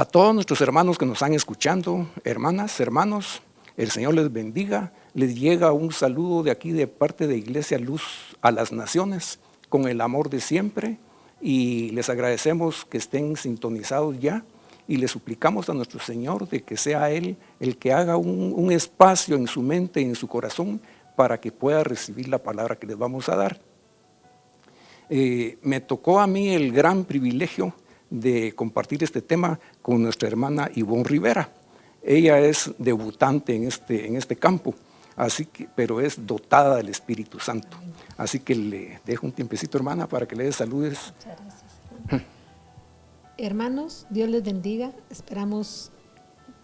A todos nuestros hermanos que nos están escuchando, hermanas, hermanos, el Señor les bendiga. Les llega un saludo de aquí de parte de Iglesia Luz a las Naciones con el amor de siempre y les agradecemos que estén sintonizados ya y les suplicamos a nuestro Señor de que sea Él el que haga un espacio en su mente y en su corazón para que pueda recibir la palabra que les vamos a dar. Me tocó a mí el gran privilegio de compartir este tema con nuestra hermana Ivonne Rivera. Ella es debutante en este campo, pero es dotada del Espíritu Santo. Así que le dejo un tiempecito, hermana, para que le dé saludes. Muchas gracias. Hermanos, Dios les bendiga. Esperamos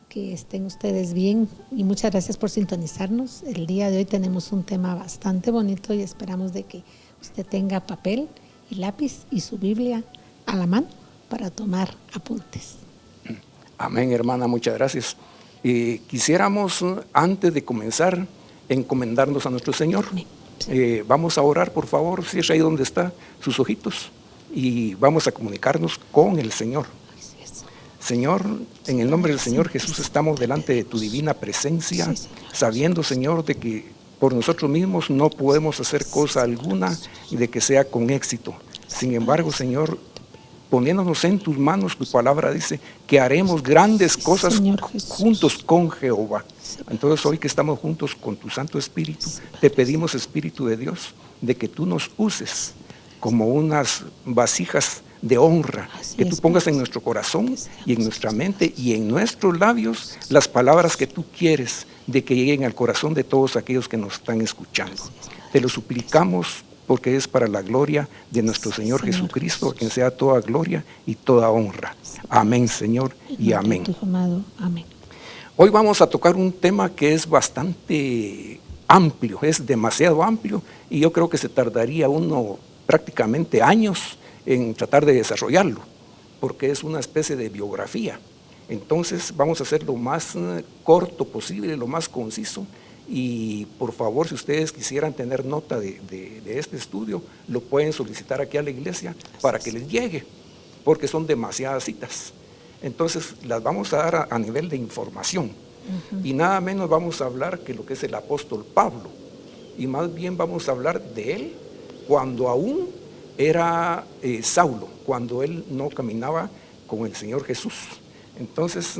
que estén ustedes bien y muchas gracias por sintonizarnos. El día de hoy tenemos un tema bastante bonito y esperamos de que usted tenga papel y lápiz y su Biblia a la mano para tomar apuntes. Amén, hermana, muchas gracias. Quisiéramos, antes de comenzar, encomendarnos a nuestro Señor. Sí. Vamos a orar, por favor, cierre ahí donde está sus ojitos y vamos a comunicarnos con el Señor. Señor, en el nombre del Señor Jesús estamos delante de tu divina presencia, sabiendo, Señor, de que por nosotros mismos no podemos hacer cosa alguna y de que sea con éxito. Sin embargo, Señor, poniéndonos en tus manos, tu palabra dice que haremos grandes cosas juntos con Jehová. Entonces hoy que estamos juntos con tu Santo Espíritu, te pedimos, Espíritu de Dios, de que tú nos uses como unas vasijas de honra, que tú pongas en nuestro corazón y en nuestra mente y en nuestros labios las palabras que tú quieres de que lleguen al corazón de todos aquellos que nos están escuchando. Te lo suplicamos porque es para la gloria de nuestro Señor Jesucristo, a quien sea toda gloria y toda honra. Amén, Señor, y amén. Hoy vamos a tocar un tema que es bastante amplio, es demasiado amplio, y yo creo que se tardaría uno prácticamente años en tratar de desarrollarlo, porque es una especie de biografía. Entonces vamos a hacer lo más corto posible, lo más conciso, y por favor, si ustedes quisieran tener nota de este estudio, lo pueden solicitar aquí a la iglesia para que les llegue, porque son demasiadas citas. Entonces las vamos a dar a nivel de información, y nada menos vamos a hablar que lo que es el apóstol Pablo, y más bien vamos a hablar de él cuando aún era Saulo, cuando él no caminaba con el Señor Jesús. Entonces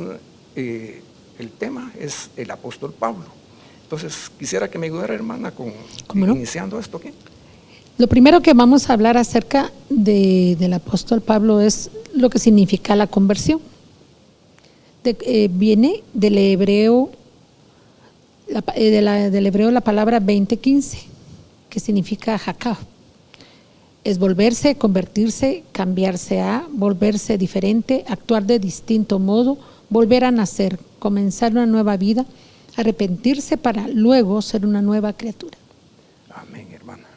el tema es el apóstol Pablo. Entonces, quisiera que me ayudara, hermana, con iniciando esto aquí. Lo primero que vamos a hablar acerca del apóstol Pablo es lo que significa la conversión. Viene del hebreo, la palabra 20:15, que significa jacab. Es volverse, convertirse, cambiarse a, volverse diferente, actuar de distinto modo, volver a nacer, comenzar una nueva vida, arrepentirse para luego ser una nueva criatura. Amén, hermana.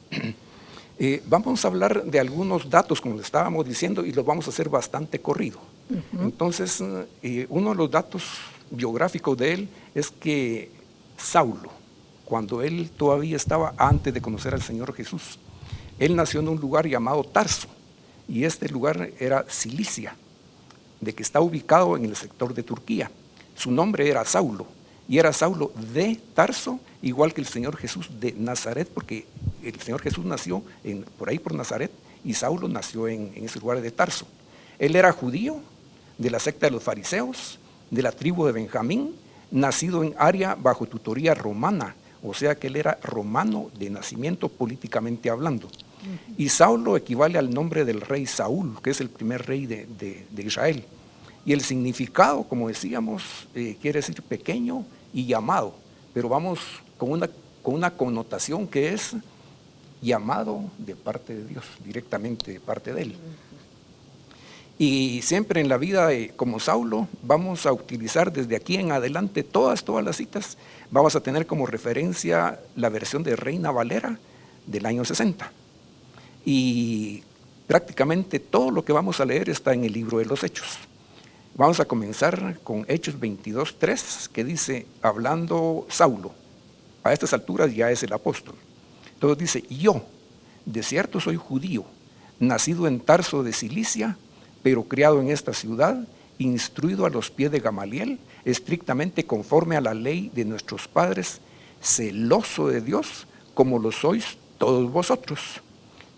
Vamos a hablar de algunos datos, como le estábamos diciendo, y los vamos a hacer bastante corrido. Entonces, uno de los datos biográficos de él es que Saulo, cuando él todavía estaba antes de conocer al Señor Jesús, él nació en un lugar llamado Tarso, y este lugar era Cilicia, de que está ubicado en el sector de Turquía. Su nombre era Saulo. Y era Saulo de Tarso, igual que el Señor Jesús de Nazaret, porque el Señor Jesús nació por ahí por Nazaret, y Saulo nació en ese lugar de Tarso. Él era judío, de la secta de los fariseos, de la tribu de Benjamín, nacido en área bajo tutoría romana, o sea que él era romano de nacimiento políticamente hablando. Y Saulo equivale al nombre del rey Saúl, que es el primer rey de Israel. Y el significado, como decíamos, quiere decir pequeño y llamado, pero vamos con una connotación que es llamado de parte de Dios, directamente de parte de él. Y siempre en la vida, como Saulo, vamos a utilizar desde aquí en adelante todas las citas, vamos a tener como referencia la versión de Reina Valera del año 60. Y prácticamente todo lo que vamos a leer está en el libro de los Hechos. Vamos a comenzar con Hechos 22:3, que dice, hablando Saulo, a estas alturas ya es el apóstol. Entonces dice, yo, de cierto soy judío, nacido en Tarso de Cilicia, pero criado en esta ciudad, instruido a los pies de Gamaliel, estrictamente conforme a la ley de nuestros padres, celoso de Dios, como lo sois todos vosotros.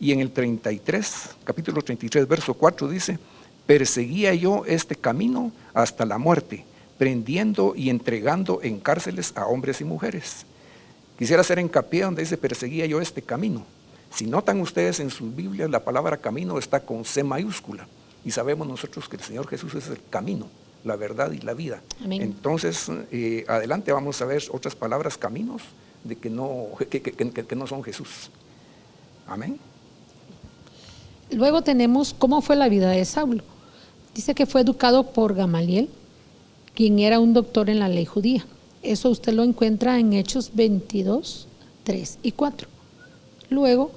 Y en el 33, capítulo 33, verso 4 dice: perseguía yo este camino hasta la muerte, prendiendo y entregando en cárceles a hombres y mujeres. Quisiera hacer hincapié donde dice perseguía yo este camino. Si notan ustedes en sus Biblias, la palabra camino está con C mayúscula. Y sabemos nosotros que el Señor Jesús es el camino, la verdad y la vida. Amén. Entonces, adelante vamos a ver otras palabras, caminos, de que no son Jesús. Amén. Luego tenemos cómo fue la vida de Saulo. Dice que fue educado por Gamaliel, quien era un doctor en la ley judía. Eso usted lo encuentra en Hechos 22, 3 y 4. Luego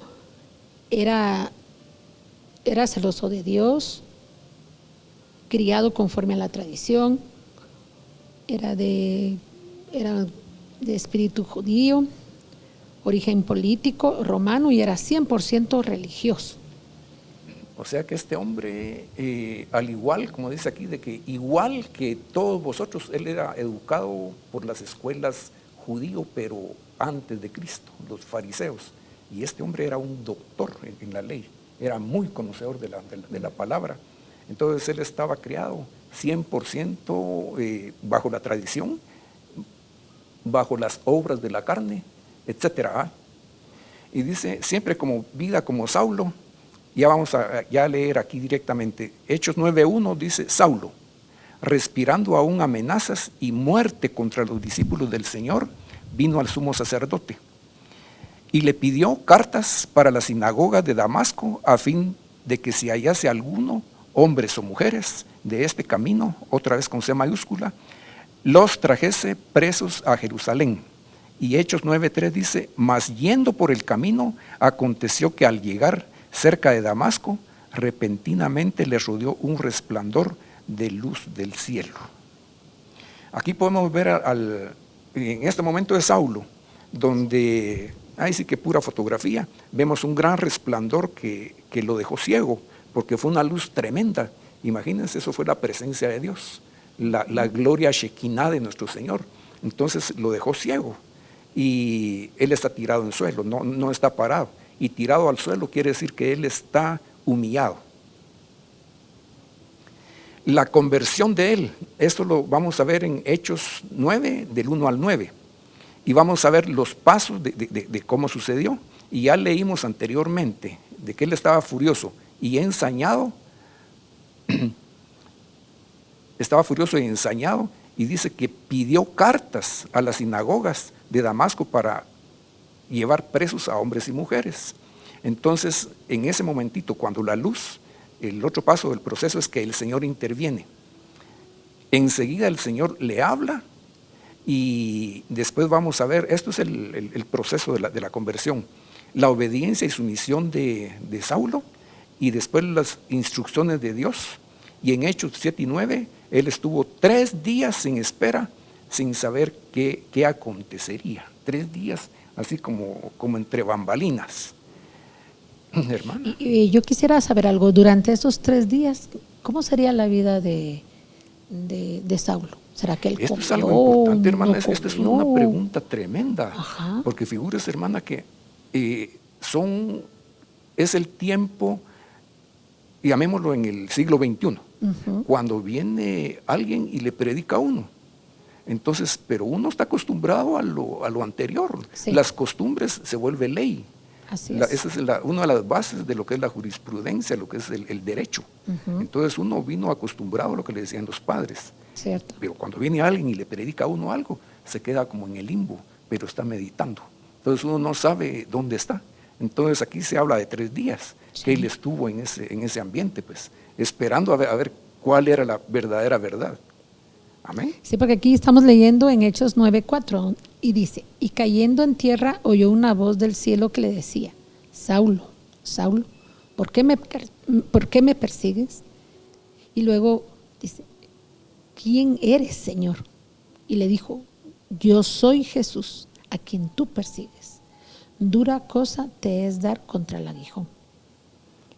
era celoso de Dios, criado conforme a la tradición, era de espíritu judío, origen político, romano, y era 100% religioso. O sea que este hombre, al igual, como dice aquí, de que igual que todos vosotros, él era educado por las escuelas judío, pero antes de Cristo, los fariseos. Y este hombre era un doctor en la ley, era muy conocedor de la palabra. Entonces él estaba criado 100% bajo la tradición, bajo las obras de la carne, etc. Y dice, siempre como vida como Saulo. Ya vamos a leer aquí directamente. Hechos 9:1 dice: Saulo, respirando aún amenazas y muerte contra los discípulos del Señor, vino al sumo sacerdote y le pidió cartas para la sinagoga de Damasco, a fin de que si hallase alguno, hombres o mujeres, de este camino, otra vez con C mayúscula, los trajese presos a Jerusalén. Y Hechos 9:3 dice: mas yendo por el camino, aconteció que al llegar cerca de Damasco, repentinamente le rodeó un resplandor de luz del cielo. Aquí podemos ver en este momento de Saulo, donde, ahí sí que pura fotografía, vemos un gran resplandor que lo dejó ciego, porque fue una luz tremenda. Imagínense, eso fue la presencia de Dios, la gloria shekinah de nuestro Señor. Entonces lo dejó ciego y él está tirado en el suelo, no está parado. Y tirado al suelo quiere decir que él está humillado. La conversión de él, esto lo vamos a ver en Hechos 9, del 1 al 9. Y vamos a ver los pasos de cómo sucedió. Y ya leímos anteriormente de que él estaba furioso y ensañado. Estaba furioso y ensañado, y dice que pidió cartas a las sinagogas de Damasco para llevar presos a hombres y mujeres. Entonces, en ese momentito, cuando la luz, el otro paso del proceso es que el Señor interviene. Enseguida el Señor le habla, y después vamos a ver, esto es el proceso de la conversión, la obediencia y sumisión de Saulo, y después las instrucciones de Dios. Y en Hechos 7 y 9, él estuvo 3 días en espera, sin saber qué acontecería. 3 días así como entre bambalinas. Hermana. Y yo quisiera saber algo, durante esos 3 días, ¿cómo sería la vida de Saulo? ¿Será que él Esto comió, es algo importante, hermana, no esta es comió? una pregunta tremenda. Ajá. Porque figúrese, hermana, que es el tiempo, llamémoslo en el siglo XXI, cuando viene alguien y le predica a uno. Entonces, pero uno está acostumbrado a lo anterior. Sí. Las costumbres se vuelve ley. Así es. Esa es una de las bases de lo que es la jurisprudencia, lo que es el derecho. Entonces uno vino acostumbrado a lo que le decían los padres. Cierto. Pero cuando viene alguien y le predica a uno algo, se queda como en el limbo, pero está meditando. Entonces uno no sabe dónde está. Entonces aquí se habla de 3 días que él estuvo en ese ambiente, pues, esperando a ver cuál era la verdadera verdad. Amén. Sí, porque aquí estamos leyendo en Hechos 9:4 y dice: y cayendo en tierra oyó una voz del cielo que le decía: Saulo, Saulo, ¿por qué me persigues? Y luego dice: ¿quién eres, Señor? Y le dijo: yo soy Jesús, a quien tú persigues. Dura cosa te es dar contra el aguijón.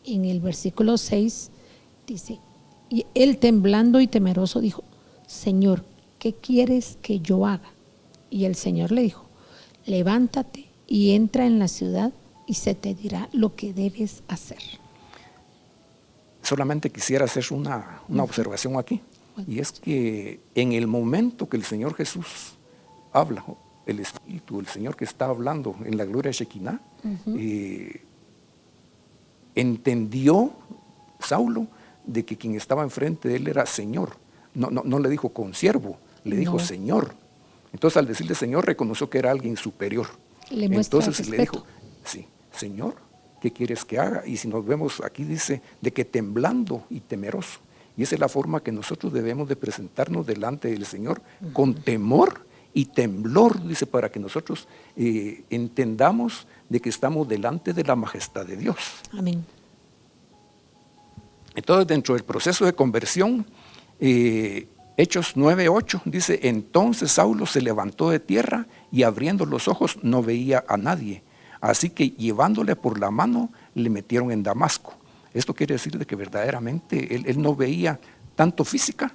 En el versículo 6 dice: Y él, temblando y temeroso, dijo: Señor, ¿qué quieres que yo haga? Y el Señor le dijo: levántate y entra en la ciudad y se te dirá lo que debes hacer. Solamente quisiera hacer una observación aquí, y es que en el momento que el Señor Jesús habla, el Espíritu, el Señor que está hablando en la gloria de Shekinah, entendió Saulo de que quien estaba enfrente de él era Señor. No le dijo consiervo, le dijo Señor. Entonces, al decirle Señor, reconoció que era alguien superior. Entonces le dijo: sí, Señor, ¿qué quieres que haga? Y si nos vemos aquí dice de que temblando y temeroso. Y esa es la forma que nosotros debemos de presentarnos delante del Señor, con temor y temblor, dice, para que nosotros entendamos de que estamos delante de la majestad de Dios. Amén. Entonces, dentro del proceso de conversión, Hechos 9:8 dice: entonces Saulo se levantó de tierra y abriendo los ojos no veía a nadie. Así que llevándole por la mano le metieron en Damasco. Esto quiere decir de que verdaderamente él no veía tanto física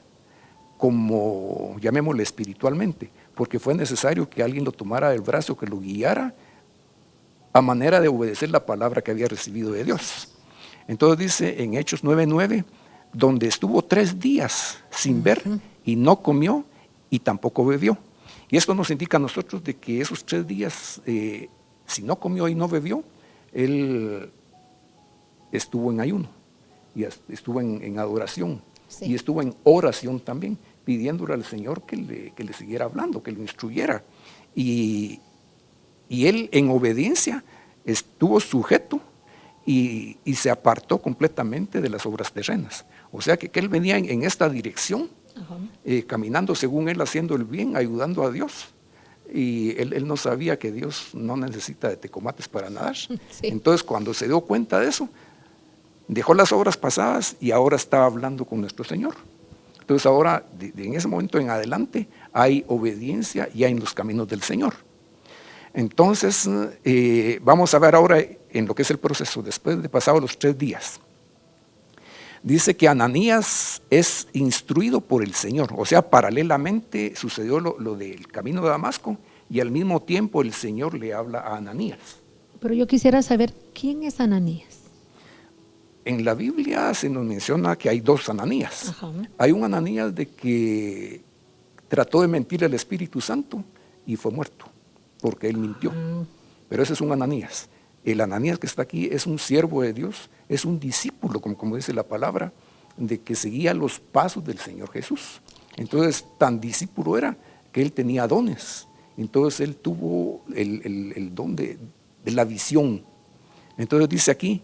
como, llamémosle, espiritualmente, porque fue necesario que alguien lo tomara del brazo, que lo guiara a manera de obedecer la palabra que había recibido de Dios. Entonces dice en Hechos 9:9, donde estuvo 3 días sin ver y no comió y tampoco bebió. Y esto nos indica a nosotros de que esos 3 días, si no comió y no bebió, él estuvo en ayuno y estuvo en adoración, y estuvo en oración también, pidiéndole al Señor que le siguiera hablando, que lo instruyera. Y él en obediencia estuvo sujeto y se apartó completamente de las obras terrenas. O sea que él venía en esta dirección, caminando según él, haciendo el bien, ayudando a Dios. Y él no sabía que Dios no necesita de tecomates para nadar. Sí. Entonces, cuando se dio cuenta de eso, dejó las obras pasadas y ahora está hablando con nuestro Señor. Entonces ahora, en ese momento en adelante, hay obediencia ya en los caminos del Señor. Entonces, vamos a ver ahora en lo que es el proceso, después de pasados los 3 días. Dice que Ananías es instruido por el Señor, o sea, paralelamente sucedió lo del camino de Damasco y al mismo tiempo el Señor le habla a Ananías. Pero yo quisiera saber, ¿quién es Ananías? En la Biblia se nos menciona que hay 2 Ananías. Hay un Ananías de que trató de mentir al Espíritu Santo y fue muerto, porque él mintió. Pero ese es un Ananías. El Ananías que está aquí es un siervo de Dios, es un discípulo, como dice la palabra, de que seguía los pasos del Señor Jesús. Entonces, tan discípulo era que él tenía dones. Entonces, él tuvo el don de la visión. Entonces, dice aquí,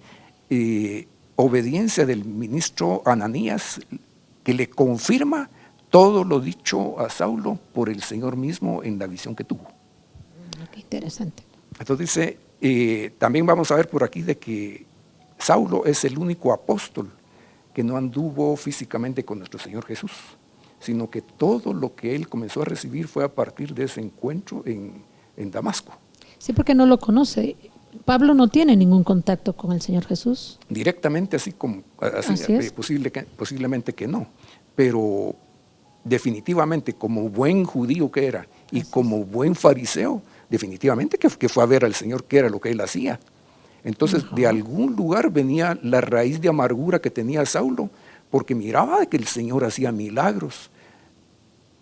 obediencia del ministro Ananías, que le confirma todo lo dicho a Saulo por el Señor mismo en la visión que tuvo. Qué interesante. Entonces dice, también vamos a ver por aquí de que Saulo es el único apóstol que no anduvo físicamente con nuestro Señor Jesús, sino que todo lo que él comenzó a recibir fue a partir de ese encuentro en Damasco. Sí, porque no lo conoce. Pablo no tiene ningún contacto con el Señor Jesús. Directamente, así es. Posiblemente que no, pero definitivamente como buen judío que era y como buen fariseo, definitivamente que fue a ver al Señor, que era lo que él hacía. Entonces, de algún lugar venía la raíz de amargura que tenía Saulo, porque miraba que el Señor hacía milagros,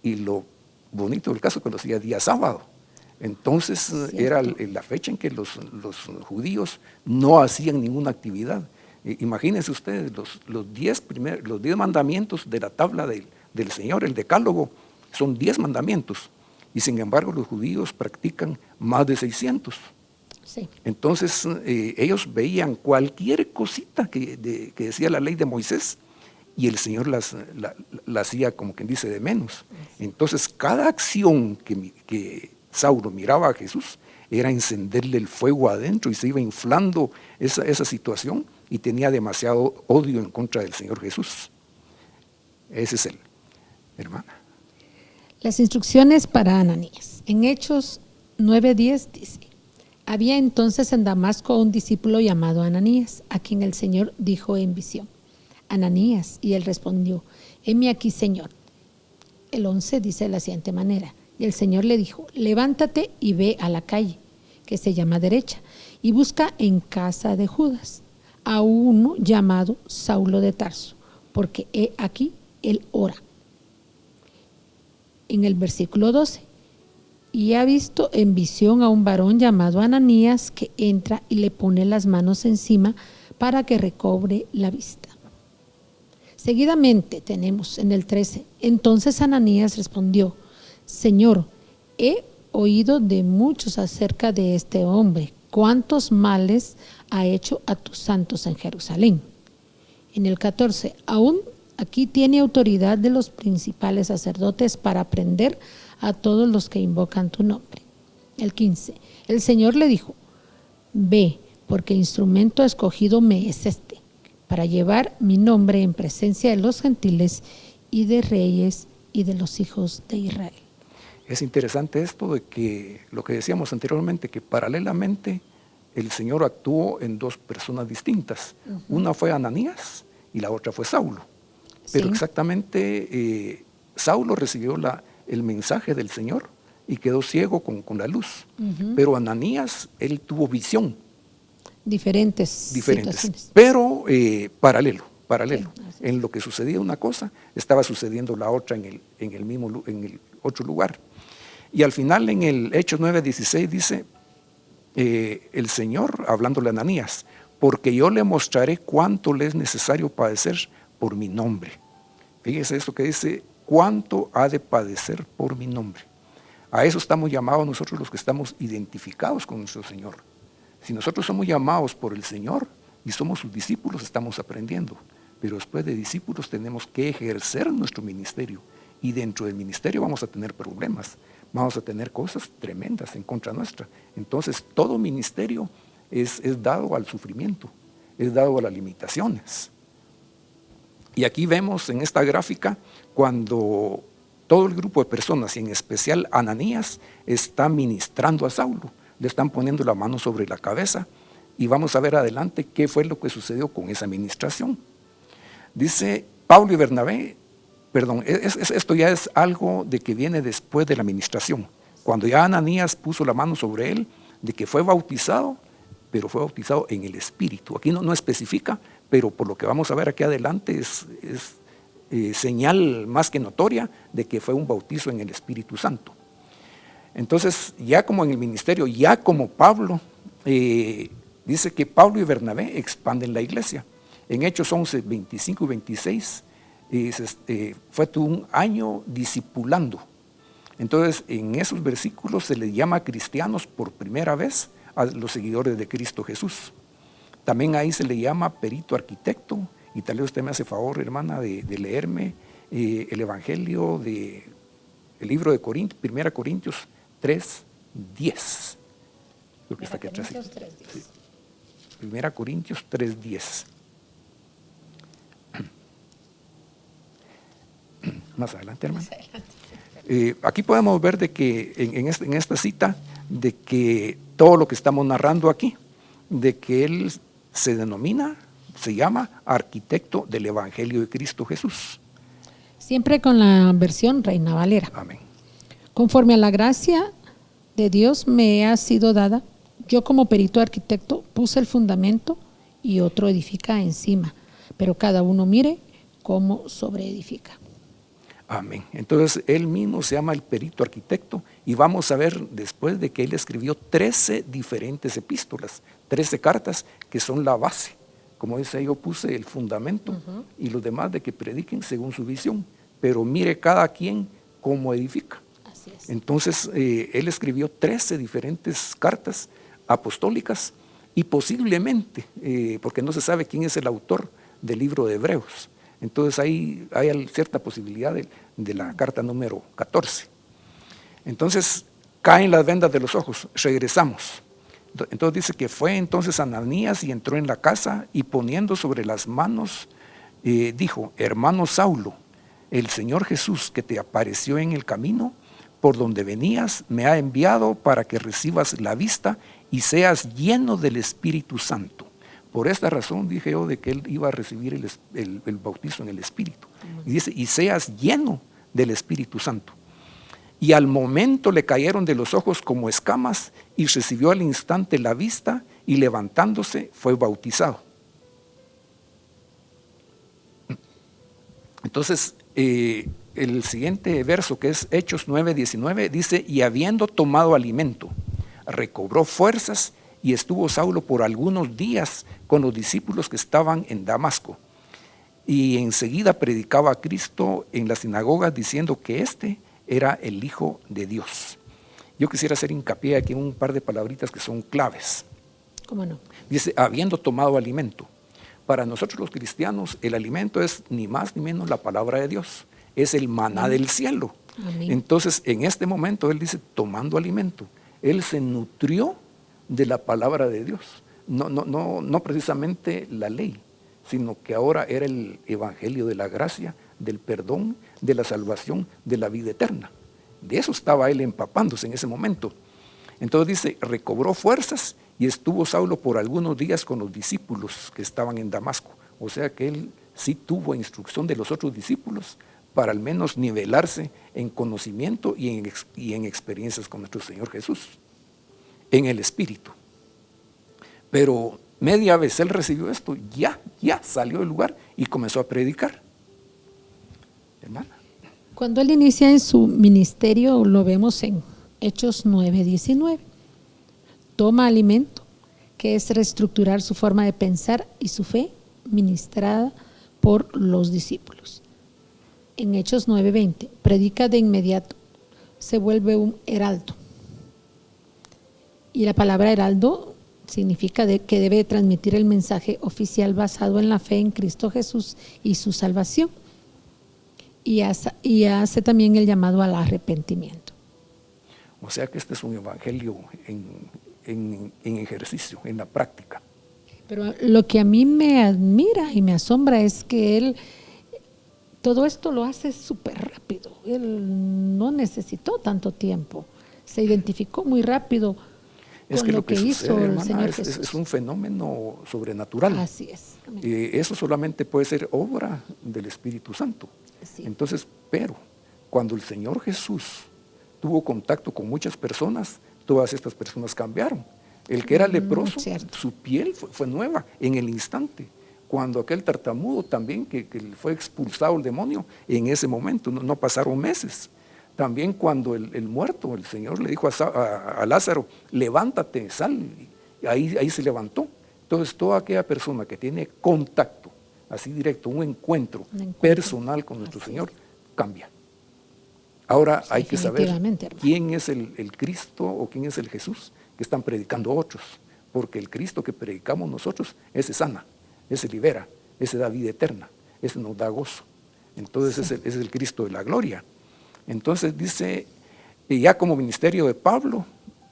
y lo bonito del caso que lo hacía día sábado. Entonces, era la fecha en que los judíos no hacían ninguna actividad. Imagínense ustedes, los 10 mandamientos de la tabla del Señor, el decálogo, son 10 mandamientos, y sin embargo los judíos practican más de 600. Sí. Entonces ellos veían cualquier cosita que decía la ley de Moisés, y el Señor la hacía como quien dice de menos. Entonces cada acción que Saulo miraba a Jesús era encenderle el fuego adentro, y se iba inflando esa situación, y tenía demasiado odio en contra del Señor Jesús. Ese es él, hermana. Las instrucciones para Ananías. En Hechos 9:10 dice: había entonces en Damasco un discípulo llamado Ananías, a quien el Señor dijo en visión: Ananías, y él respondió, heme aquí, Señor. El 11 dice de la siguiente manera, y el Señor le dijo, levántate y ve a la calle, que se llama Derecha, y busca en casa de Judas a uno llamado Saulo de Tarso, porque he aquí él ora. En el versículo 12, y ha visto en visión a un varón llamado Ananías que entra y le pone las manos encima para que recobre la vista. Seguidamente tenemos en el 13, entonces Ananías respondió, Señor, he oído de muchos acerca de este hombre, cuántos males ha hecho a tus santos en Jerusalén. En el 14, aún aquí tiene autoridad de los principales sacerdotes para prender a todos los que invocan tu nombre. El 15, el Señor le dijo, ve, porque instrumento escogido me es este, para llevar mi nombre en presencia de los gentiles y de reyes y de los hijos de Israel. Es interesante esto de que lo que decíamos anteriormente, que paralelamente el Señor actuó en dos personas distintas. Una fue Ananías y la otra fue Saulo. Pero Sí. exactamente Saulo recibió el mensaje del Señor y quedó ciego con la luz. Pero Ananías, él tuvo visión. Diferentes situaciones. Pero paralelo. Sí, En lo que sucedía una cosa, estaba sucediendo la otra en el otro lugar. Y al final en el Hechos 9:16 dice, el Señor, hablándole a Ananías, porque yo le mostraré cuánto le es necesario padecer por mi nombre. Fíjese esto que dice, cuánto ha de padecer por mi nombre. A eso estamos llamados nosotros los que estamos identificados con nuestro Señor. Si nosotros somos llamados por el Señor y somos sus discípulos, estamos aprendiendo. Pero después de discípulos tenemos que ejercer nuestro ministerio. Y dentro del ministerio vamos a tener problemas, vamos a tener cosas tremendas en contra nuestra. Entonces todo ministerio es dado al sufrimiento, es dado a las limitaciones. Y aquí vemos en esta gráfica cuando todo el grupo de personas, y en especial Ananías, está ministrando a Saulo, le están poniendo la mano sobre la cabeza, y vamos a ver adelante qué fue lo que sucedió con esa ministración. Dice Pablo y Bernabé, esto ya es algo de que viene después de la ministración, cuando ya Ananías puso la mano sobre él, de que fue bautizado, pero fue bautizado en el Espíritu. Aquí no especifica, pero por lo que vamos a ver aquí adelante es señal más que notoria de que fue un bautizo en el Espíritu Santo. Entonces, ya como en el ministerio, ya como Pablo, dice que Pablo y Bernabé expanden la iglesia. En Hechos 11, 25 y 26, fue todo un año discipulando. Entonces, en esos versículos se les llama cristianos por primera vez a los seguidores de Cristo Jesús. También ahí se le llama perito arquitecto, y tal vez usted me hace favor, hermana, de leerme el Evangelio el libro de Corintios, 1 Corintios 3:10. Creo que está aquí atrás. 1 Corintios 3:10. Más adelante, hermano. Aquí podemos ver de que en esta cita, de que todo lo que estamos narrando aquí, de que él se llama arquitecto del Evangelio de Cristo Jesús. Siempre con la versión Reina Valera. Amén. Conforme a la gracia de Dios me ha sido dada, yo como perito arquitecto puse el fundamento y otro edifica encima, pero cada uno mire cómo sobreedifica. Amén. Entonces él mismo se llama el perito arquitecto, y vamos a ver después de que él escribió 13 diferentes epístolas, 13 cartas que son la base. Como dice, yo puse el fundamento y los demás de que prediquen según su visión, pero mire cada quien cómo edifica. Así es. Entonces él escribió 13 diferentes cartas apostólicas, y posiblemente, porque no se sabe quién es el autor del libro de Hebreos, entonces ahí hay cierta posibilidad de la carta número 14. Entonces caen las vendas de los ojos, regresamos. Entonces dice que fue entonces Ananías y entró en la casa, y poniendo sobre las manos, dijo, hermano Saulo, el Señor Jesús que te apareció en el camino por donde venías, me ha enviado para que recibas la vista y seas lleno del Espíritu Santo. Por esta razón dije yo de que él iba a recibir el bautizo en el Espíritu. Y dice, y seas lleno del Espíritu Santo. Y al momento le cayeron de los ojos como escamas y recibió al instante la vista y levantándose fue bautizado. Entonces, el siguiente verso, que es Hechos 9:19, dice, y habiendo tomado alimento, recobró fuerzas y estuvo Saulo por algunos días con los discípulos que estaban en Damasco. Y enseguida predicaba a Cristo en las sinagogas diciendo que éste era el Hijo de Dios. Yo quisiera hacer hincapié aquí en un par de palabritas que son claves. ¿Cómo no? Dice, habiendo tomado alimento. Para nosotros los cristianos, el alimento es ni más ni menos la palabra de Dios. Es el maná del cielo. Amén. Entonces, en este momento, él dice, tomando alimento. Él se nutrió de la palabra de Dios. No precisamente la ley, sino que ahora era el evangelio de la gracia, del perdón, de la salvación, de la vida eterna. De eso estaba él empapándose en ese momento. Entonces dice, recobró fuerzas y estuvo Saulo por algunos días con los discípulos que estaban en Damasco. O sea que él sí tuvo instrucción de los otros discípulos para al menos nivelarse en conocimiento y en experiencias con nuestro Señor Jesús, en el Espíritu. Pero media vez él recibió esto, ya salió del lugar y comenzó a predicar. Hermana. Cuando él inicia en su ministerio, lo vemos en Hechos 9:19. Toma alimento, que es reestructurar su forma de pensar y su fe ministrada por los discípulos. En Hechos 9:20, predica de inmediato, se vuelve un heraldo. Y la palabra heraldo significa que debe transmitir el mensaje oficial basado en la fe en Cristo Jesús y su salvación. Y hace también el llamado al arrepentimiento. O sea que este es un evangelio en ejercicio, en la práctica. Pero lo que a mí me admira y me asombra es que él todo esto lo hace súper rápido. Él no necesitó tanto tiempo. Se identificó muy rápido Es con que lo que sucede, hizo el hermana, Señor Jesús. es un fenómeno sobrenatural. Así es. Eso solamente puede ser obra del Espíritu Santo. Sí. Entonces, pero cuando el Señor Jesús tuvo contacto con muchas personas, todas estas personas cambiaron. El que era leproso, su piel fue nueva en el instante. Cuando aquel tartamudo también, que fue expulsado el demonio, en ese momento, no pasaron meses. También cuando el muerto, el Señor le dijo a Lázaro, levántate, sal, y ahí se levantó. Entonces toda aquella persona que tiene contacto, así directo, un encuentro personal con nuestro Señor, cambia. Ahora hay que saber quién es el Cristo o quién es el Jesús que están predicando otros, porque el Cristo que predicamos nosotros, ese sana, ese libera, ese da vida eterna, ese nos da gozo. Entonces es el Cristo de la gloria. Entonces dice, ya como ministerio de Pablo,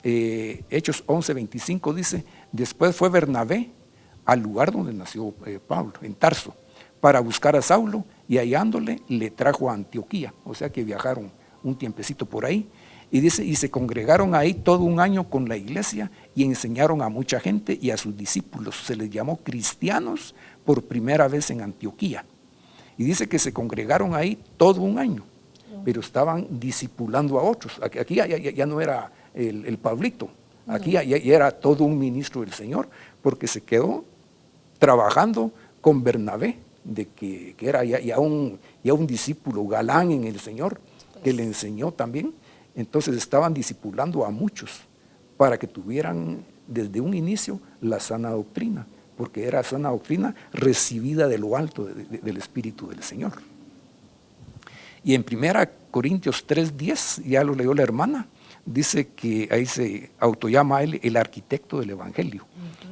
Hechos 11:25 dice, después fue Bernabé al lugar donde nació Pablo, en Tarso, para buscar a Saulo, y hallándole le trajo a Antioquía. O sea que viajaron un tiempecito por ahí. Y dice, y se congregaron ahí todo un año con la iglesia y enseñaron a mucha gente y a sus discípulos. Se les llamó cristianos por primera vez en Antioquía. Y dice que se congregaron ahí todo un año, pero estaban discipulando a otros. Aquí ya no era el Pablito, aquí ya era todo un ministro del Señor, porque se quedó trabajando con Bernabé, de que era ya un discípulo galán en el Señor, que le enseñó también. Entonces estaban discipulando a muchos para que tuvieran desde un inicio la sana doctrina, porque era sana doctrina recibida de lo alto del Espíritu del Señor. Y en 1 Corintios 3:10, ya lo leyó la hermana, dice que ahí se autollama a él el arquitecto del Evangelio.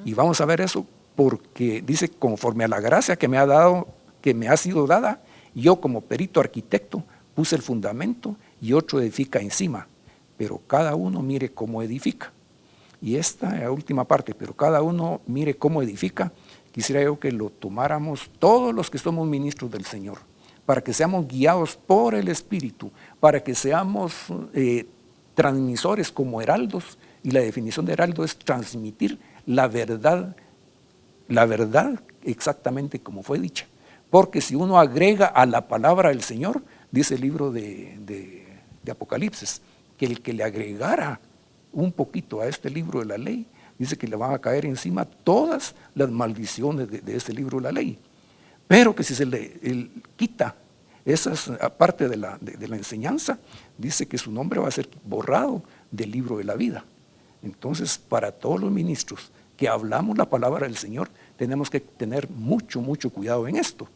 Y vamos a ver eso porque dice, conforme a la gracia que me ha sido dada, yo como perito arquitecto puse el fundamento y otro edifica encima, pero cada uno mire cómo edifica. Y esta es la última parte, pero cada uno mire cómo edifica. Quisiera yo que lo tomáramos todos los que somos ministros del Señor, para que seamos guiados por el Espíritu, para que seamos transmisores como heraldos, y la definición de heraldo es transmitir la verdad la verdad exactamente como fue dicha. Porque si uno agrega a la palabra del Señor, dice el libro de Apocalipsis, que el que le agregara un poquito a este libro de la ley, dice que le van a caer encima todas las maldiciones de este libro de la ley. Pero que si se le quita esas parte de la enseñanza, dice que su nombre va a ser borrado del libro de la vida. Entonces, para todos los ministros que hablamos la palabra del Señor, tenemos que tener mucho, mucho cuidado en esto.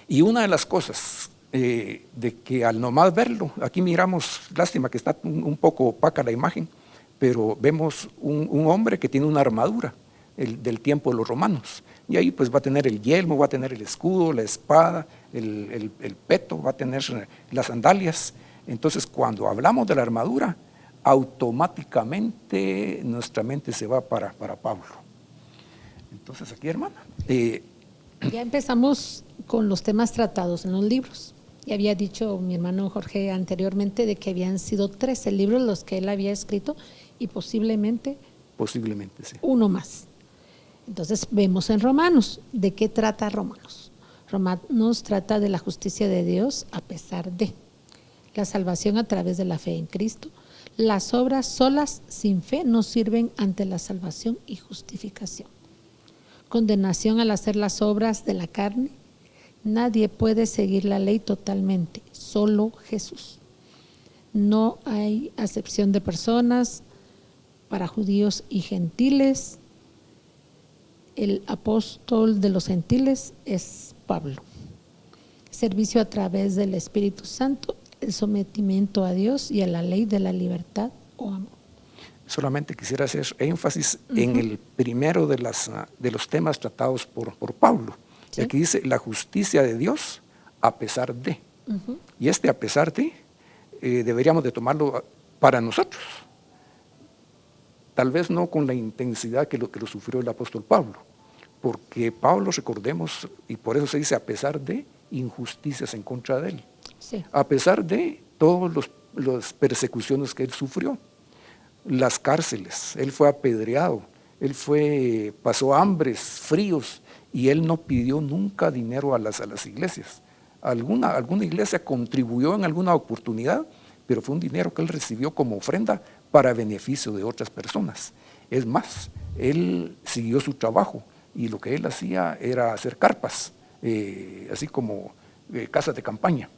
Y una de las cosas de que al nomás verlo, aquí miramos, lástima que está un poco opaca la imagen, pero vemos un hombre que tiene una armadura del tiempo de los romanos. Y ahí pues va a tener el yelmo, va a tener el escudo, la espada, el peto, va a tener las sandalias. Entonces, cuando hablamos de la armadura, automáticamente nuestra mente se va para Pablo. Entonces, aquí, hermana. Ya empezamos con los temas tratados en los libros. Ya había dicho mi hermano Jorge anteriormente de que habían sido 13 libros los que él había escrito y posiblemente Sí. Uno más. Entonces vemos en Romanos. ¿De qué trata Romanos? Romanos trata de la justicia de Dios a pesar de la salvación a través de la fe en Cristo. Las obras solas sin fe no sirven ante la salvación y justificación. Condenación al hacer las obras de la carne. Nadie puede seguir la ley totalmente, solo Jesús. No hay acepción de personas para judíos y gentiles. El apóstol de los gentiles es Pablo. Servicio a través del Espíritu Santo, el sometimiento a Dios y a la ley de la libertad o amor. Solamente quisiera hacer énfasis en el primero de los temas tratados por Pablo. ¿Sí? Y aquí dice la justicia de Dios a pesar de. Y a pesar de deberíamos de tomarlo para nosotros. Tal vez no con la intensidad que lo sufrió el apóstol Pablo, porque Pablo, recordemos, y por eso se dice a pesar de injusticias en contra de él, sí. A pesar de todas las persecuciones que él sufrió, las cárceles, él fue apedreado, pasó hambres, fríos, y él no pidió nunca dinero a las iglesias. Alguna iglesia contribuyó en alguna oportunidad, pero fue un dinero que él recibió como ofrenda para beneficio de otras personas. Es más, él siguió su trabajo y lo que él hacía era hacer carpas, así como casas de campaña,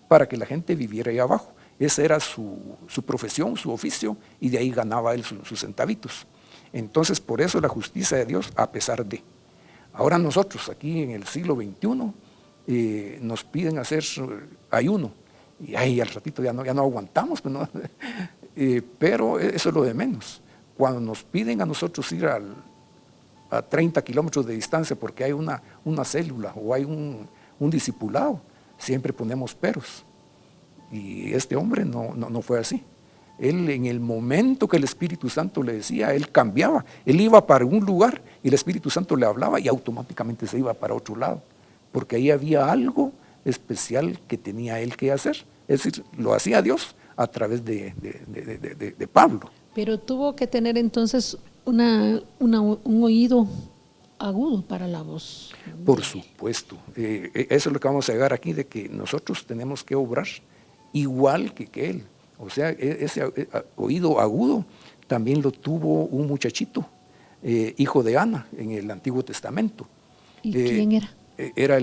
para que la gente viviera ahí abajo. Esa era su profesión, su oficio, y de ahí ganaba él sus centavitos. Entonces, por eso la justicia de Dios a pesar de. Ahora nosotros, aquí en el siglo XXI, nos piden hacer ayuno, y ahí al ratito ya no aguantamos, pues, ¿no? Pero eso es lo de menos. Cuando nos piden a nosotros ir a 30 kilómetros de distancia porque hay una célula o hay un discipulado, siempre ponemos peros. Y este hombre no fue así. Él, en el momento que el Espíritu Santo le decía, él cambiaba. Él iba para un lugar y el Espíritu Santo le hablaba y automáticamente se iba para otro lado, porque ahí había algo especial que tenía él que hacer. Es decir, lo hacía Dios a través de Pablo. Pero tuvo que tener entonces un oído agudo para la voz. Por supuesto. Eso es lo que vamos a llegar aquí, de que nosotros tenemos que obrar igual que él. O sea, ese oído agudo también lo tuvo un muchachito, hijo de Ana, en el Antiguo Testamento. ¿Y quién era? Era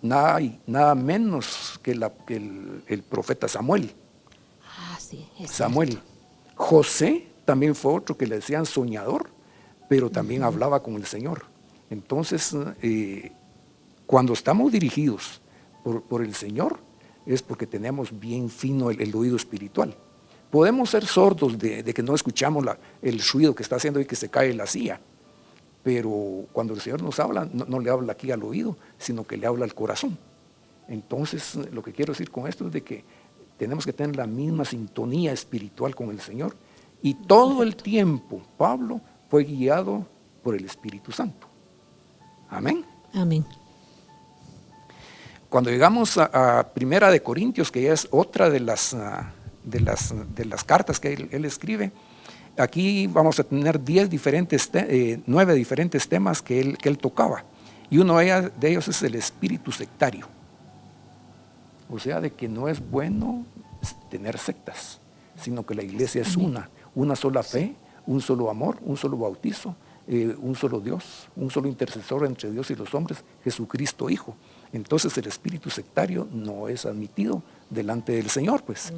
nada menos que el profeta Samuel. Ah, sí, Samuel. Cierto. José también fue otro que le decían soñador, pero también hablaba con el Señor. Entonces, cuando estamos dirigidos por el Señor, es porque tenemos bien fino el oído espiritual. Podemos ser sordos de que no escuchamos el ruido que está haciendo y que se cae la silla, pero cuando el Señor nos habla, no le habla aquí al oído, sino que le habla al corazón. Entonces, lo que quiero decir con esto es de que tenemos que tener la misma sintonía espiritual con el Señor, y todo el tiempo Pablo fue guiado por el Espíritu Santo. Amén. Amén. Cuando llegamos a Primera de Corintios, que ya es otra de las cartas que él escribe, Aquí vamos a tener 9 diferentes temas que él tocaba. Y uno de ellos es el espíritu sectario. O sea, de que no es bueno tener sectas, sino que la iglesia es una sola fe, un solo amor, un solo bautizo, un solo Dios, un solo intercesor entre Dios y los hombres, Jesucristo Hijo. Entonces el espíritu sectario no es admitido delante del Señor, pues.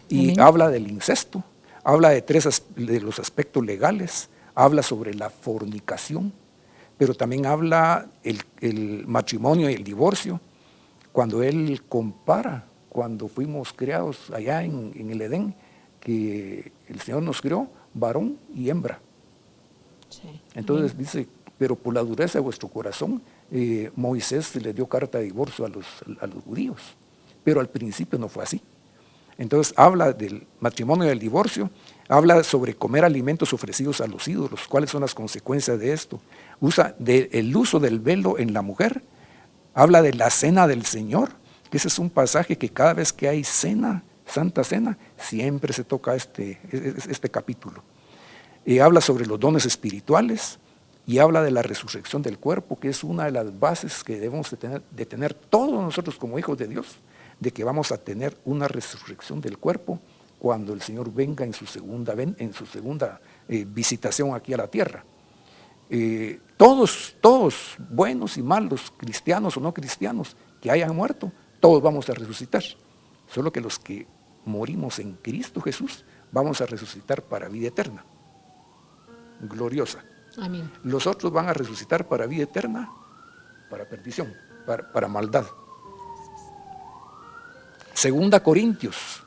Y habla del incesto, habla de los aspectos legales, habla sobre la fornicación, pero también habla el matrimonio y el divorcio, cuando él compara, cuando fuimos creados allá en el Edén, que el Señor nos creó varón y hembra. Sí. Entonces dice, pero por la dureza de vuestro corazón, Moisés le dio carta de divorcio a los judíos, pero al principio no fue así. Entonces habla del matrimonio y del divorcio, habla sobre comer alimentos ofrecidos a los ídolos, cuáles son las consecuencias de esto. Usa el uso del velo en la mujer, habla de la cena del Señor, que ese es un pasaje que cada vez que hay cena, Santa Cena, siempre se toca este capítulo. Habla sobre los dones espirituales y habla de la resurrección del cuerpo, que es una de las bases que debemos de tener todos nosotros como hijos de Dios, de que vamos a tener una resurrección del cuerpo cuando el Señor venga en su segunda visitación aquí a la tierra. Todos, buenos y malos, cristianos o no cristianos, que hayan muerto, todos vamos a resucitar. Solo que los que morimos en Cristo Jesús, vamos a resucitar para vida eterna, gloriosa. Amén. Los otros van a resucitar para vida eterna, para perdición, para maldad. 2 Corintios,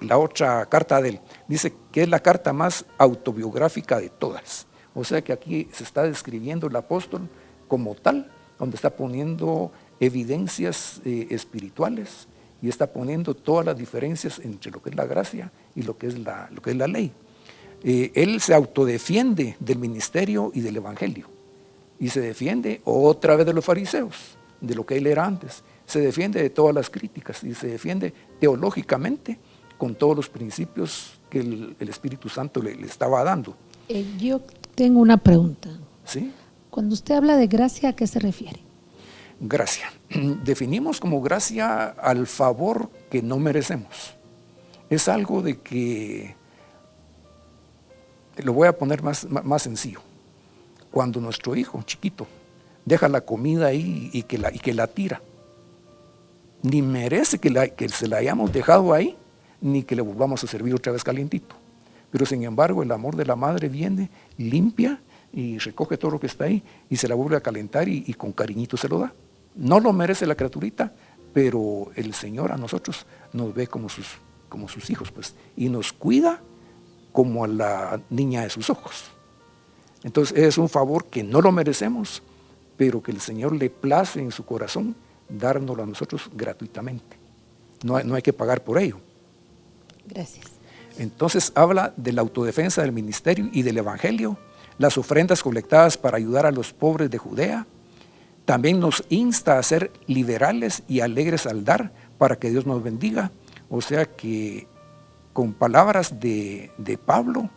la otra carta de él, dice que es la carta más autobiográfica de todas. O sea que aquí se está describiendo el apóstol como tal, donde está poniendo evidencias espirituales y está poniendo todas las diferencias entre lo que es la gracia y lo que es la ley. Él se autodefiende del ministerio y del evangelio y se defiende otra vez de los fariseos, de lo que él era antes. Se defiende de todas las críticas y se defiende teológicamente con todos los principios que el Espíritu Santo le estaba dando. Yo tengo una pregunta. ¿Sí? Cuando usted habla de gracia, ¿a qué se refiere? Gracia. Definimos como gracia al favor que no merecemos. Es algo de que, lo voy a poner más sencillo. Cuando nuestro hijo chiquito deja la comida ahí y que la tira, ni merece que se la hayamos dejado ahí, ni que le volvamos a servir otra vez calientito. Pero sin embargo el amor de la madre viene, limpia y recoge todo lo que está ahí y se la vuelve a calentar y con cariñito se lo da. No lo merece la criaturita, pero el Señor a nosotros nos ve como sus hijos, pues, y nos cuida como a la niña de sus ojos. Entonces es un favor que no lo merecemos, pero que el Señor le place en su corazón dárnoslo a nosotros gratuitamente. No hay que pagar por ello. Gracias. Entonces habla de la autodefensa del ministerio y del evangelio, las ofrendas colectadas para ayudar a los pobres de Judea. También nos insta a ser liberales y alegres al dar para que Dios nos bendiga. O sea que con palabras de Pablo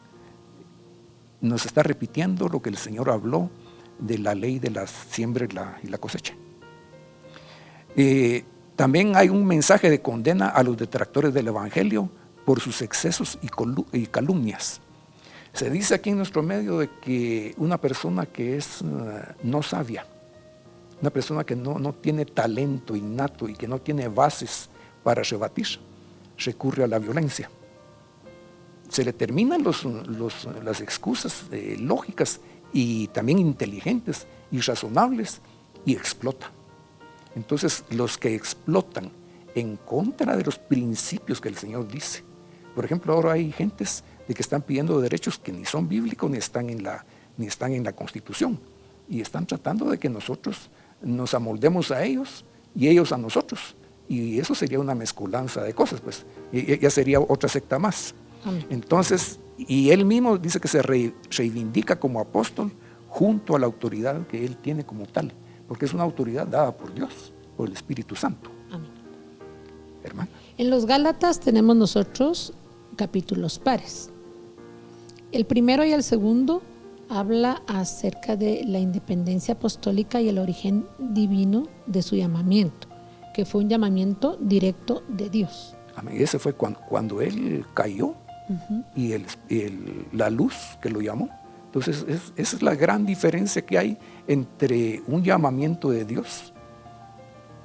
nos está repitiendo lo que el Señor habló de la ley de la siembra y la cosecha. También hay un mensaje de condena a los detractores del evangelio por sus excesos y calumnias. Se dice aquí en nuestro medio de que una persona que es no sabia, una persona que no tiene talento innato y que no tiene bases para rebatir, recurre a la violencia. Se le terminan las excusas lógicas y también inteligentes y razonables y explota. Entonces, los que explotan en contra de los principios que el Señor dice. Por ejemplo, ahora hay gentes de que están pidiendo derechos que ni son bíblicos ni están en la Constitución. Y están tratando de que nosotros nos amoldemos a ellos y ellos a nosotros. Y eso sería una mezcolanza de cosas, pues. Ya sería otra secta más. Entonces, y él mismo dice que se reivindica como apóstol junto a la autoridad que él tiene como tal. Porque es una autoridad dada por Dios, por el Espíritu Santo. Amén. Hermana. En los Gálatas tenemos nosotros capítulos pares. El primero y el segundo habla acerca de la independencia apostólica y el origen divino de su llamamiento, que fue un llamamiento directo de Dios. Amén. Ese fue cuando él cayó y la luz que lo llamó. Entonces, esa es la gran diferencia que hay entre un llamamiento de Dios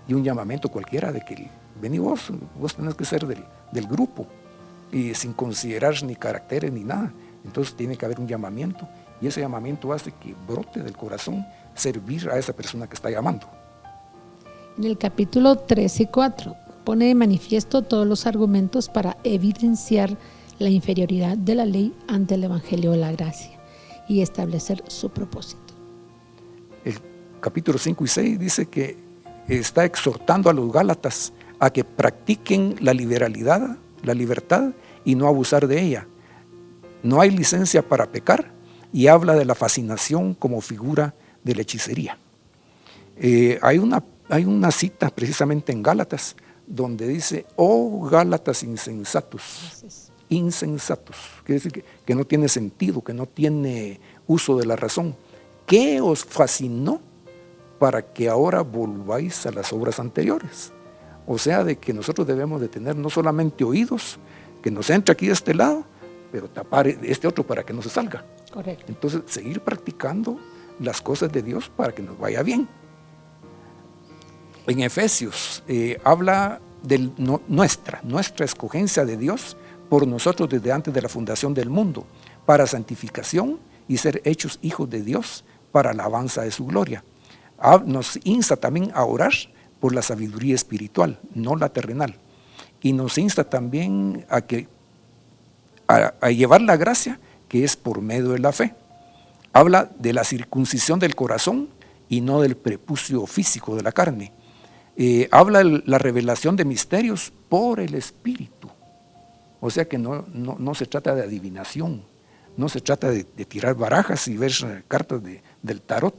y un llamamiento cualquiera de que vení vos tenés que ser del grupo y sin considerar ni caracteres ni nada. Entonces tiene que haber un llamamiento y ese llamamiento hace que brote del corazón servir a esa persona que está llamando. En el capítulo 3 y 4 pone de manifiesto todos los argumentos para evidenciar la inferioridad de la ley ante el Evangelio de la gracia y establecer su propósito. El capítulo 5 y 6 dice que está exhortando a los Gálatas a que practiquen la libertad y no abusar de ella. No hay licencia para pecar y habla de la fascinación como figura de la hechicería. Hay una cita precisamente en Gálatas donde dice: oh Gálatas insensatos, quiere decir que no tiene sentido, que no tiene uso de la razón. ¿Qué os fascinó para que ahora volváis a las obras anteriores? O sea, de que nosotros debemos de tener no solamente oídos, que nos entre aquí de este lado, pero tapar este otro para que no se salga. Correcto. Entonces, seguir practicando las cosas de Dios para que nos vaya bien. En Efesios habla de nuestra escogencia de Dios por nosotros desde antes de la fundación del mundo, para santificación y ser hechos hijos de Dios para la alabanza de su gloria. Nos insta también a orar por la sabiduría espiritual, no la terrenal. Y nos insta también a llevar la gracia que es por medio de la fe. Habla de la circuncisión del corazón y no del prepucio físico de la carne. Habla de la revelación de misterios por el Espíritu. O sea que no se trata de adivinación, no se trata de tirar barajas y ver cartas del tarot,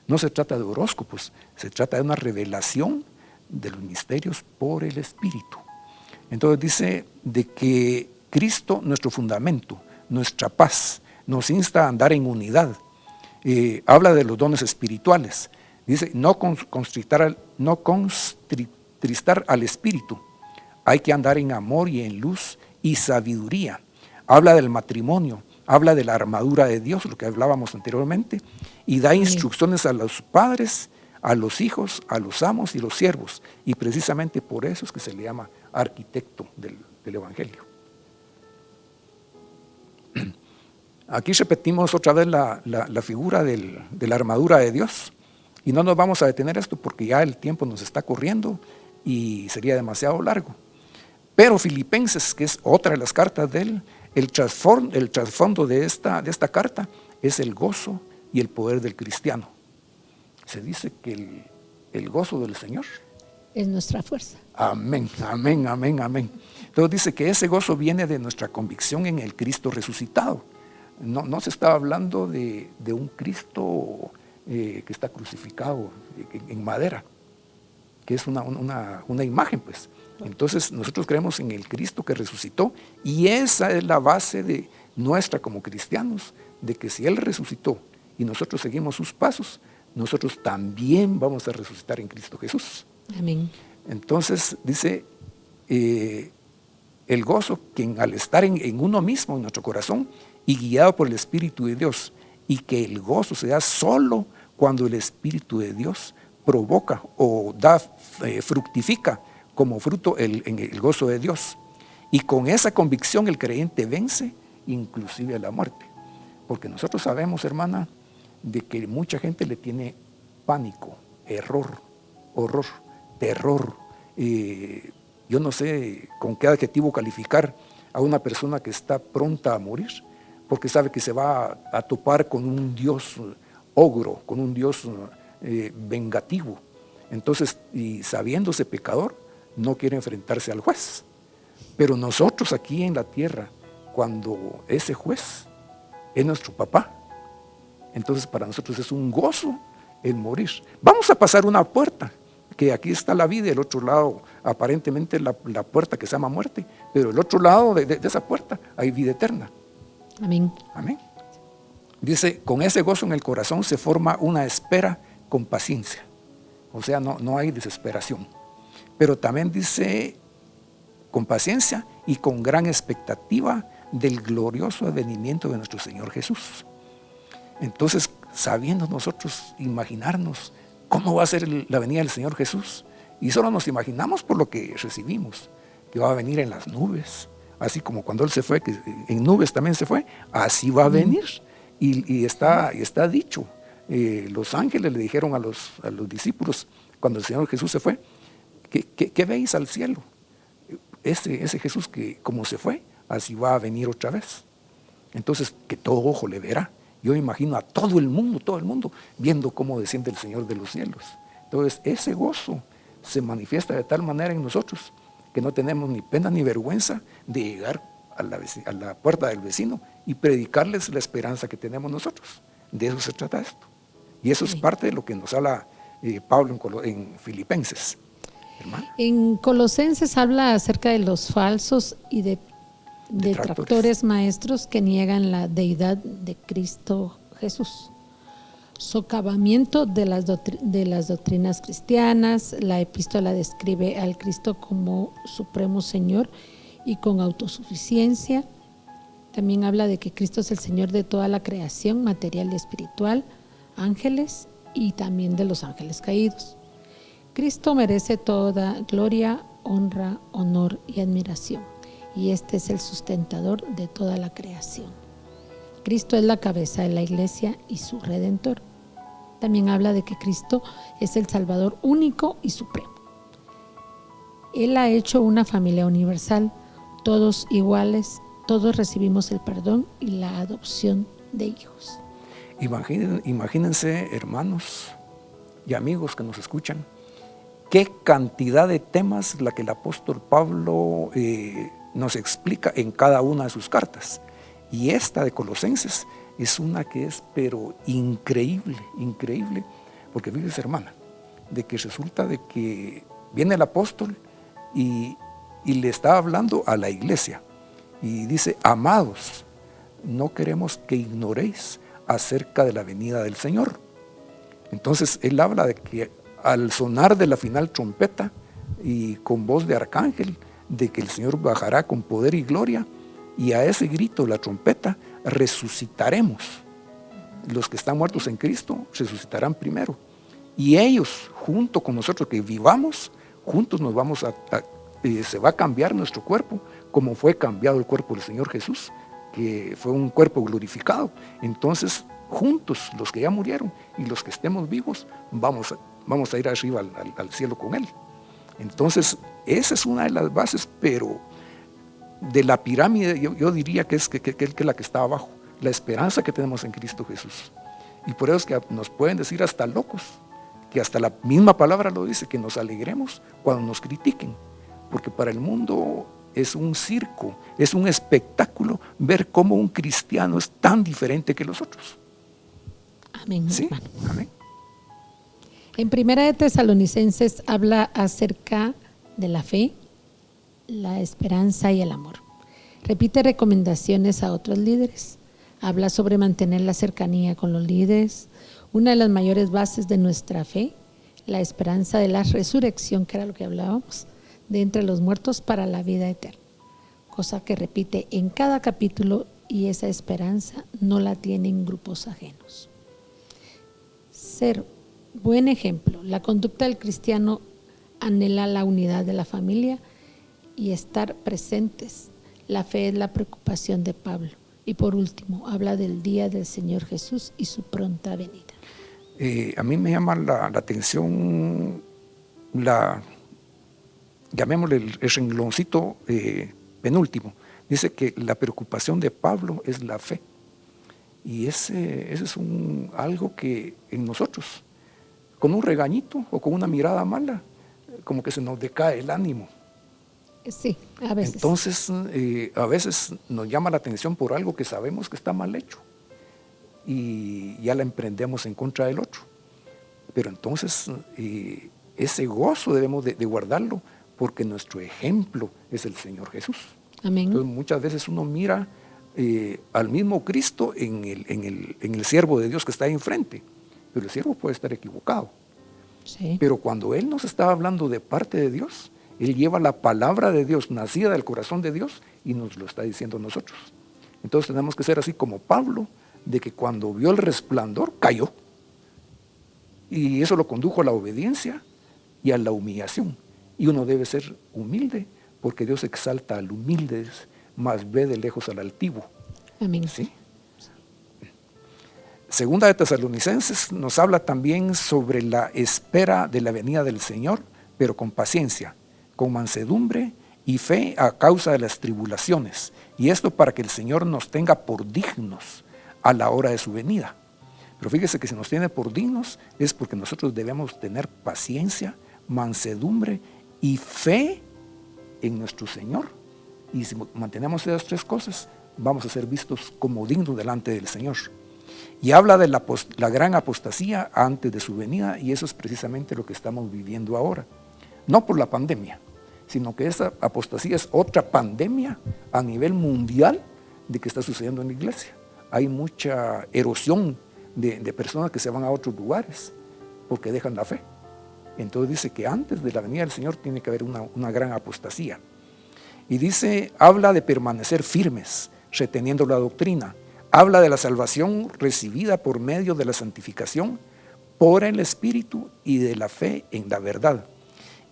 no se trata de horóscopos, se trata de una revelación de los misterios por el Espíritu. Entonces dice de que Cristo, nuestro fundamento, nuestra paz, nos insta a andar en unidad. Habla de los dones espirituales. Dice, no contristar al Espíritu. Hay que andar en amor y en luz y sabiduría. Habla del matrimonio, habla de la armadura de Dios, lo que hablábamos anteriormente, y da instrucciones a los padres, a los hijos, a los amos y los siervos. Y precisamente por eso es que se le llama arquitecto del Evangelio. Aquí repetimos otra vez la figura de la armadura de Dios. Y no nos vamos a detener esto porque ya el tiempo nos está corriendo y sería demasiado largo. Pero Filipenses, que es otra de las cartas de él, el trasfondo de esta carta es el gozo y el poder del cristiano. Se dice que el gozo del Señor es nuestra fuerza. Amén, amén, amén, amén. Entonces dice que ese gozo viene de nuestra convicción en el Cristo resucitado. No se está hablando de un Cristo que está crucificado en madera, que es una imagen, pues. Entonces nosotros creemos en el Cristo que resucitó y esa es la base de nuestra como cristianos, de que si Él resucitó y nosotros seguimos sus pasos, nosotros también vamos a resucitar en Cristo Jesús. Amén. Entonces dice el gozo que al estar en uno mismo, en nuestro corazón y guiado por el Espíritu de Dios, y que el gozo se da solo cuando el Espíritu de Dios provoca o fructifica como fruto el gozo de Dios. Y con esa convicción el creyente vence inclusive a la muerte. Porque nosotros sabemos, hermana, de que mucha gente le tiene pánico, horror, terror. Yo no sé con qué adjetivo calificar a una persona que está pronta a morir, porque sabe que se va a topar con un Dios ogro, con un Dios vengativo. Entonces, y sabiéndose pecador, no quiere enfrentarse al juez. Pero nosotros aquí en la tierra, cuando ese juez es nuestro papá, entonces para nosotros es un gozo el morir. Vamos a pasar una puerta, que aquí está la vida, y el otro lado aparentemente la puerta que se llama muerte, pero el otro lado de esa puerta hay vida eterna. Amén. Amén. Dice, con ese gozo en el corazón se forma una espera con paciencia. O sea, no hay desesperación. Pero también dice, con paciencia y con gran expectativa del glorioso advenimiento de nuestro Señor Jesús. Entonces, sabiendo nosotros imaginarnos cómo va a ser la venida del Señor Jesús, y solo nos imaginamos por lo que recibimos, que va a venir en las nubes, así como cuando Él se fue, que en nubes también se fue, así va a venir. Y está dicho. Los ángeles le dijeron a los discípulos, cuando el Señor Jesús se fue, ¿qué veis al cielo? Ese Jesús que como se fue, así va a venir otra vez. Entonces, que todo ojo le verá. Yo imagino a todo el mundo, viendo cómo desciende el Señor de los cielos. Entonces, ese gozo se manifiesta de tal manera en nosotros que no tenemos ni pena ni vergüenza de llegar a la puerta del vecino y predicarles la esperanza que tenemos nosotros. De eso se trata esto. Y eso es parte de lo que nos habla Pablo en Filipenses. Hermano. En Colosenses habla acerca de los falsos y de detractores maestros que niegan la deidad de Cristo Jesús. Socavamiento de las doctrinas cristianas. La epístola describe al Cristo como supremo Señor y con autosuficiencia. También habla de que Cristo es el Señor de toda la creación, material y espiritual, ángeles y también de los ángeles caídos. Cristo merece toda gloria, honra, honor y admiración, y este es el sustentador de toda la creación. Cristo es la cabeza de la iglesia y su redentor. También habla de que Cristo es el Salvador único y supremo. Él ha hecho una familia universal, todos iguales, todos recibimos el perdón y la adopción de hijos. Imagínense, hermanos y amigos que nos escuchan, qué cantidad de temas la que el apóstol Pablo nos explica en cada una de sus cartas. Y esta de Colosenses es una que es pero increíble, porque fíjese, hermana, de que resulta de que viene el apóstol y le está hablando a la iglesia y dice: amados, no queremos que ignoréis acerca de la venida del Señor. Entonces él habla de que al sonar de la final trompeta y con voz de arcángel, de que el Señor bajará con poder y gloria, y a ese grito, la trompeta, resucitaremos. Los que están muertos en Cristo resucitarán primero, y ellos, junto con nosotros que vivamos, juntos nos vamos se va a cambiar nuestro cuerpo, como fue cambiado el cuerpo del Señor Jesús, que fue un cuerpo glorificado. Entonces, juntos, los que ya murieron y los que estemos vivos, vamos a ir arriba al cielo con Él. Entonces, esa es una de las bases, pero de la pirámide yo diría que es la que está abajo, la esperanza que tenemos en Cristo Jesús. Y por eso es que nos pueden decir hasta locos, que hasta la misma palabra lo dice, que nos alegremos cuando nos critiquen, porque para el mundo es un circo, es un espectáculo ver cómo un cristiano es tan diferente que los otros. Amén, ¿Sí? hermano. Amén. En Primera de Tesalonicenses habla acerca de la fe, la esperanza y el amor. Repite recomendaciones a otros líderes. Habla sobre mantener la cercanía con los líderes. Una de las mayores bases de nuestra fe, la esperanza de la resurrección, que era lo que hablábamos, de entre los muertos para la vida eterna. Cosa que repite en cada capítulo, y esa esperanza no la tienen grupos ajenos. Ser buen ejemplo. La conducta del cristiano anhela la unidad de la familia y estar presentes. La fe es la preocupación de Pablo. Y por último, habla del día del Señor Jesús y su pronta venida. A mí me llama la atención, llamémosle el rengloncito penúltimo. Dice que la preocupación de Pablo es la fe. Y ese es algo que en nosotros, con un regañito o con una mirada mala, como que se nos decae el ánimo. Sí, a veces. Entonces, a veces nos llama la atención por algo que sabemos que está mal hecho y ya la emprendemos en contra del otro. Pero entonces, ese gozo debemos de guardarlo, porque nuestro ejemplo es el Señor Jesús. Amén. Entonces, muchas veces uno mira al mismo Cristo en el siervo de Dios que está ahí enfrente, pero el siervo puede estar equivocado. Sí. Pero cuando Él nos está hablando de parte de Dios, Él lleva la palabra de Dios, nacida del corazón de Dios, y nos lo está diciendo a nosotros. Entonces tenemos que ser así como Pablo, de que cuando vio el resplandor, cayó. Y eso lo condujo a la obediencia y a la humillación. Y uno debe ser humilde, porque Dios exalta al humilde, mas ve de lejos al altivo. Amén. ¿Sí? Segunda de Tesalonicenses nos habla también sobre la espera de la venida del Señor, pero con paciencia, con mansedumbre y fe a causa de las tribulaciones. Y esto para que el Señor nos tenga por dignos a la hora de su venida. Pero fíjese que si nos tiene por dignos es porque nosotros debemos tener paciencia, mansedumbre y fe en nuestro Señor. Y si mantenemos esas tres cosas, vamos a ser vistos como dignos delante del Señor. Y habla de la gran apostasía antes de su venida, y eso es precisamente lo que estamos viviendo ahora. No por la pandemia, sino que esa apostasía es otra pandemia a nivel mundial de que está sucediendo en la iglesia. Hay mucha erosión de personas que se van a otros lugares porque dejan la fe. Entonces dice que antes de la venida del Señor tiene que haber una gran apostasía. Y dice, habla de permanecer firmes, reteniendo la doctrina. Habla de la salvación recibida por medio de la santificación por el Espíritu y de la fe en la verdad.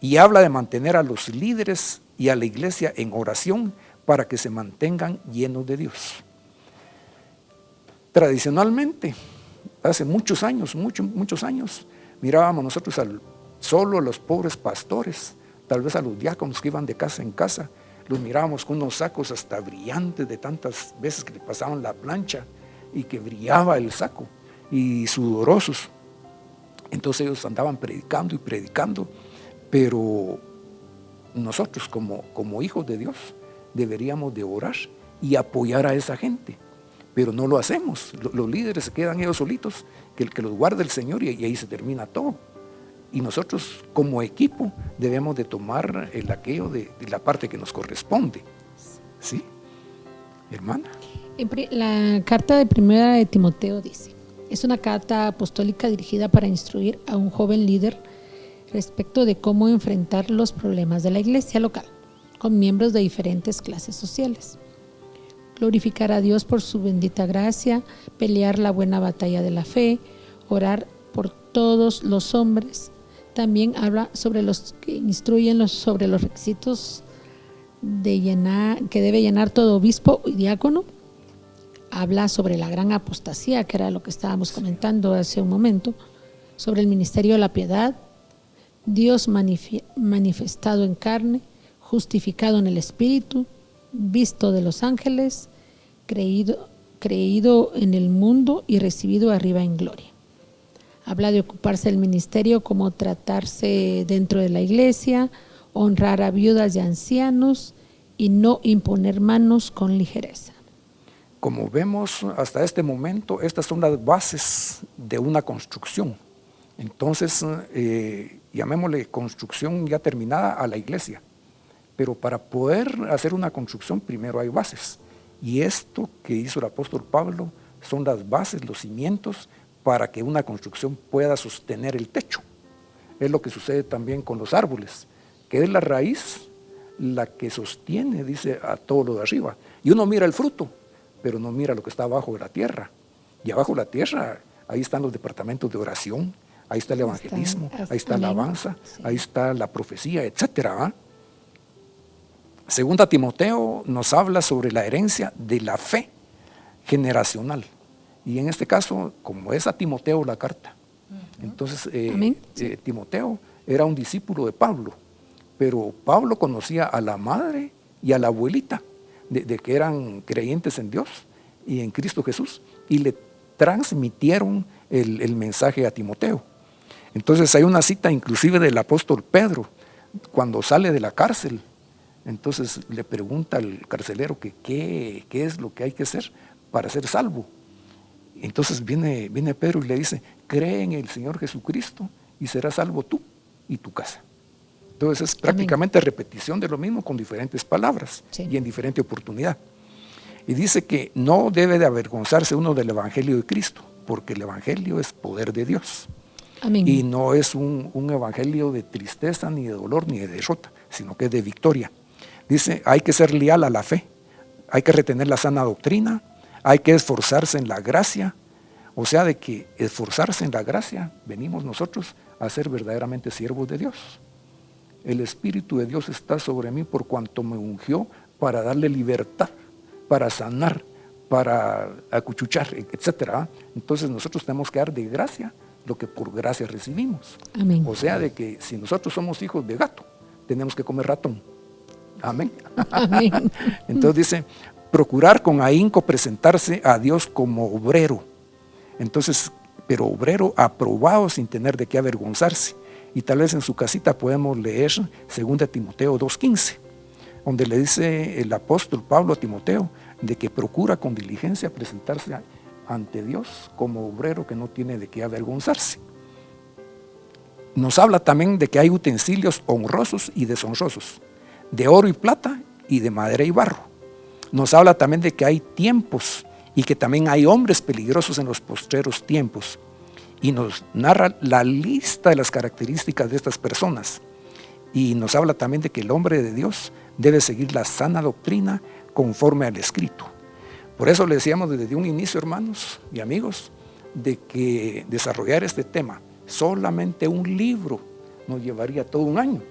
Y habla de mantener a los líderes y a la iglesia en oración para que se mantengan llenos de Dios. Tradicionalmente, hace muchos años, mirábamos nosotros solo a los pobres pastores, tal vez a los diáconos que iban de casa en casa, los mirábamos con unos sacos hasta brillantes de tantas veces que le pasaban la plancha y que brillaba el saco, y sudorosos. Entonces ellos andaban predicando y predicando, pero nosotros como hijos de Dios deberíamos de orar y apoyar a esa gente, pero no lo hacemos. Los líderes se quedan ellos solitos, que los guarde el Señor, y ahí se termina todo. Y nosotros como equipo debemos de tomar aquello de la parte que nos corresponde. ¿Sí? Hermana. La carta de primera de Timoteo dice, es una carta apostólica dirigida para instruir a un joven líder respecto de cómo enfrentar los problemas de la iglesia local, con miembros de diferentes clases sociales. Glorificar a Dios por su bendita gracia, pelear la buena batalla de la fe, orar por todos los hombres. También habla sobre los que instruyen sobre los requisitos que debe llenar todo obispo y diácono. Habla sobre la gran apostasía, que era lo que estábamos comentando hace un momento, sobre el ministerio de la piedad, Dios manifestado en carne, justificado en el Espíritu, visto de los ángeles, creído en el mundo y recibido arriba en gloria. Habla de ocuparse del ministerio, cómo tratarse dentro de la iglesia, honrar a viudas y ancianos y no imponer manos con ligereza. Como vemos hasta este momento, estas son las bases de una construcción. Entonces, llamémosle construcción ya terminada a la iglesia. Pero para poder hacer una construcción, primero hay bases. Y esto que hizo el apóstol Pablo son las bases, los cimientos, para que una construcción pueda sostener el techo. Es lo que sucede también con los árboles, que es la raíz la que sostiene, dice, a todo lo de arriba. Y uno mira el fruto, pero no mira lo que está abajo de la tierra. Y abajo de la tierra, ahí están los departamentos de oración, ahí está el evangelismo, ahí está la alabanza, sí, ahí está la profecía, etcétera. Segunda Timoteo nos habla sobre la herencia de la fe generacional. Y en este caso, como es a Timoteo la carta, entonces Timoteo era un discípulo de Pablo, pero Pablo conocía a la madre y a la abuelita de que eran creyentes en Dios y en Cristo Jesús, y le transmitieron el mensaje a Timoteo. Entonces hay una cita inclusive del apóstol Pedro, cuando sale de la cárcel. Entonces le pregunta al carcelero que qué es lo que hay que hacer para ser salvo. Entonces viene Pedro y le dice, cree en el Señor Jesucristo y serás salvo tú y tu casa. Entonces es prácticamente repetición de lo mismo con diferentes palabras, sí, y en diferente oportunidad. Y dice que no debe de avergonzarse uno del Evangelio de Cristo, porque el Evangelio es poder de Dios. Amén. Y no es un evangelio de tristeza, ni de dolor, ni de derrota, sino que es de victoria. Dice, hay que ser leal a la fe, hay que retener la sana doctrina, hay que esforzarse en la gracia. O sea, de que esforzarse en la gracia, venimos nosotros a ser verdaderamente siervos de Dios. El Espíritu de Dios está sobre mí por cuanto me ungió para darle libertad, para sanar, para acuchuchar, etc. Entonces nosotros tenemos que dar de gracia lo que por gracia recibimos. Amén. O sea, de que si nosotros somos hijos de gato, tenemos que comer ratón. Amén. Amén. Entonces dice, procurar con ahínco presentarse a Dios como obrero. Entonces, pero obrero aprobado sin tener de qué avergonzarse. Y tal vez en su casita podemos leer 2 Timoteo 2:15, donde le dice el apóstol Pablo a Timoteo de que procura con diligencia presentarse ante Dios como obrero que no tiene de qué avergonzarse. Nos habla también de que hay utensilios honrosos y deshonrosos, de oro y plata y de madera y barro. Nos habla también de que hay tiempos y que también hay hombres peligrosos en los postreros tiempos. Y nos narra la lista de las características de estas personas. Y nos habla también de que el hombre de Dios debe seguir la sana doctrina conforme al escrito. Por eso le decíamos desde un inicio, hermanos y amigos, de que desarrollar este tema, solamente un libro nos llevaría todo un año.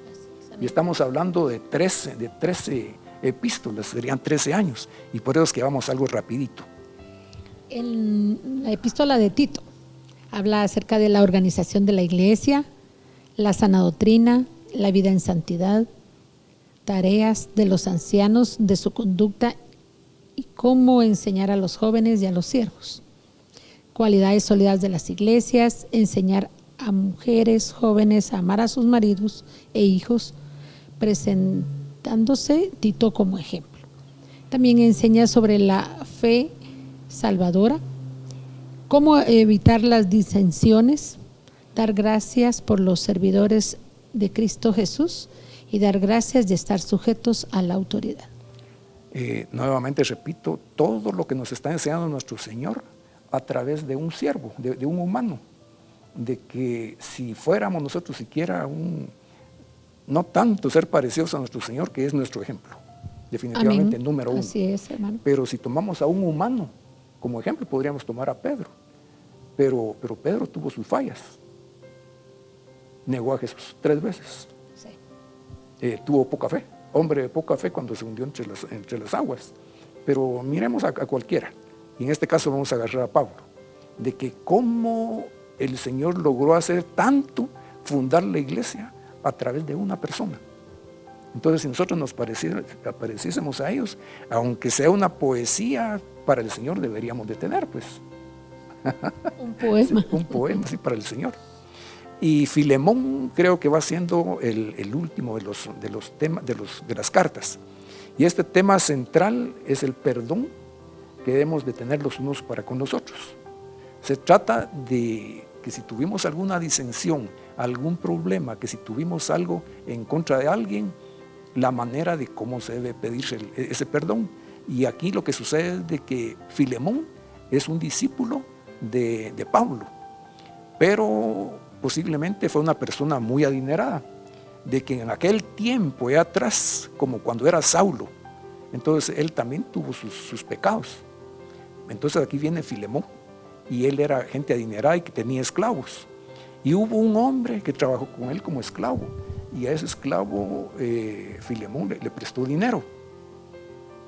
Y estamos hablando de 13 epístolas, serían 13 años. Y por eso es que vamos algo rapidito. En la epístola de Tito habla acerca de la organización de la iglesia, la sana doctrina, la vida en santidad, tareas de los ancianos, de su conducta y cómo enseñar a los jóvenes y a los siervos. Cualidades sólidas de las iglesias, enseñar a mujeres jóvenes a amar a sus maridos e hijos, presentándose Tito como ejemplo. También enseña sobre la fe salvadora, cómo evitar las disensiones, dar gracias por los servidores de Cristo Jesús y dar gracias de estar sujetos a la autoridad. Nuevamente repito, todo lo que nos está enseñando nuestro Señor a través de un siervo, de un humano, de que si fuéramos nosotros siquiera no tanto ser parecidos a nuestro Señor, que es nuestro ejemplo, definitivamente. Amén. Número 1. Así es, hermano. Pero si tomamos a un humano como ejemplo, podríamos tomar a Pedro. Pero Pedro tuvo sus fallas. Negó a Jesús 3 veces. Sí. Tuvo poca fe. Hombre de poca fe cuando se hundió entre las aguas. Pero miremos a cualquiera. Y en este caso vamos a agarrar a Pablo. De que cómo el Señor logró hacer tanto, fundar la iglesia a través de una persona. Entonces, si nosotros nos pareciésemos a ellos, aunque sea una poesía, para el Señor deberíamos de tener, pues. Un poema. Sí, un poema, sí, para el Señor. Y Filemón creo que va siendo el último de los temas, de las cartas. Y este tema central es el perdón que debemos de tener los unos para con los otros. Se trata de que si tuvimos alguna disensión, algún problema, que si tuvimos algo en contra de alguien, la manera de cómo se debe pedir ese perdón. Y aquí lo que sucede es de que Filemón es un discípulo de Pablo, pero posiblemente fue una persona muy adinerada, de que en aquel tiempo allá atrás, como cuando era Saulo, entonces él también tuvo sus pecados. Entonces aquí viene Filemón, y él era gente adinerada y que tenía esclavos. Y hubo un hombre que trabajó con él como esclavo, y a ese esclavo Filemón le prestó dinero.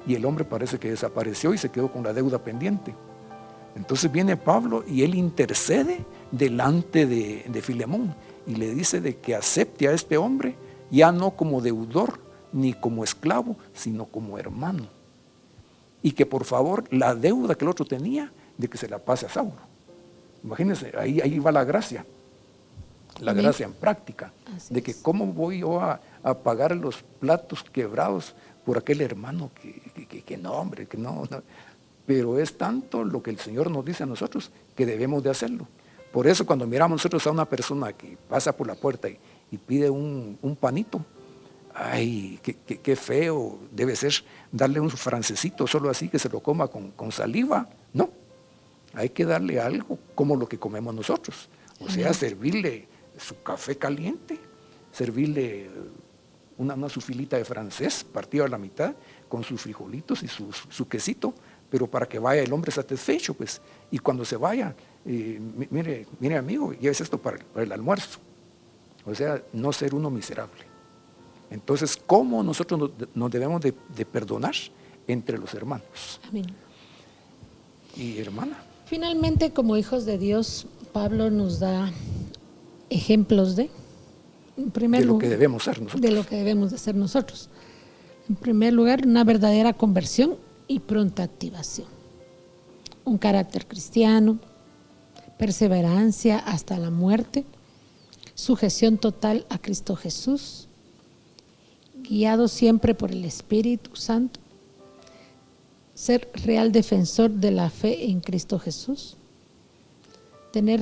Y el hombre parece que desapareció y se quedó con la deuda pendiente. Entonces viene Pablo y él intercede delante de Filemón y le dice de que acepte a este hombre ya no como deudor ni como esclavo, sino como hermano. Y que por favor la deuda que el otro tenía, de que se la pase a Saulo. Imagínense, ahí va la gracia. La gracia en práctica. Así de que es. ¿Cómo voy yo a pagar los platos quebrados por aquel hermano que no, hombre, que no. Pero es tanto lo que el Señor nos dice a nosotros que debemos de hacerlo. Por eso cuando miramos nosotros a una persona que pasa por la puerta y pide un panito, Ay, qué feo debe ser darle un francesito solo así que se lo coma con saliva. No, hay que darle algo como lo que comemos nosotros. O sea, servirle su café caliente, servirle una su filita de francés partido a la mitad con sus frijolitos y su quesito, pero para que vaya el hombre satisfecho, pues. Y cuando se vaya, mire amigo, lleves esto para el almuerzo. O sea, no ser uno miserable. Entonces, ¿cómo nosotros nos debemos de perdonar entre los hermanos? Amén. Y hermana. Finalmente, como hijos de Dios, Pablo nos da ejemplos de lo que debemos ser nosotros. De lo que debemos de ser nosotros. En primer lugar, una verdadera conversión y pronta activación. Un carácter cristiano, perseverancia hasta la muerte, sujeción total a Cristo Jesús, guiado siempre por el Espíritu Santo, ser real defensor de la fe en Cristo Jesús, tener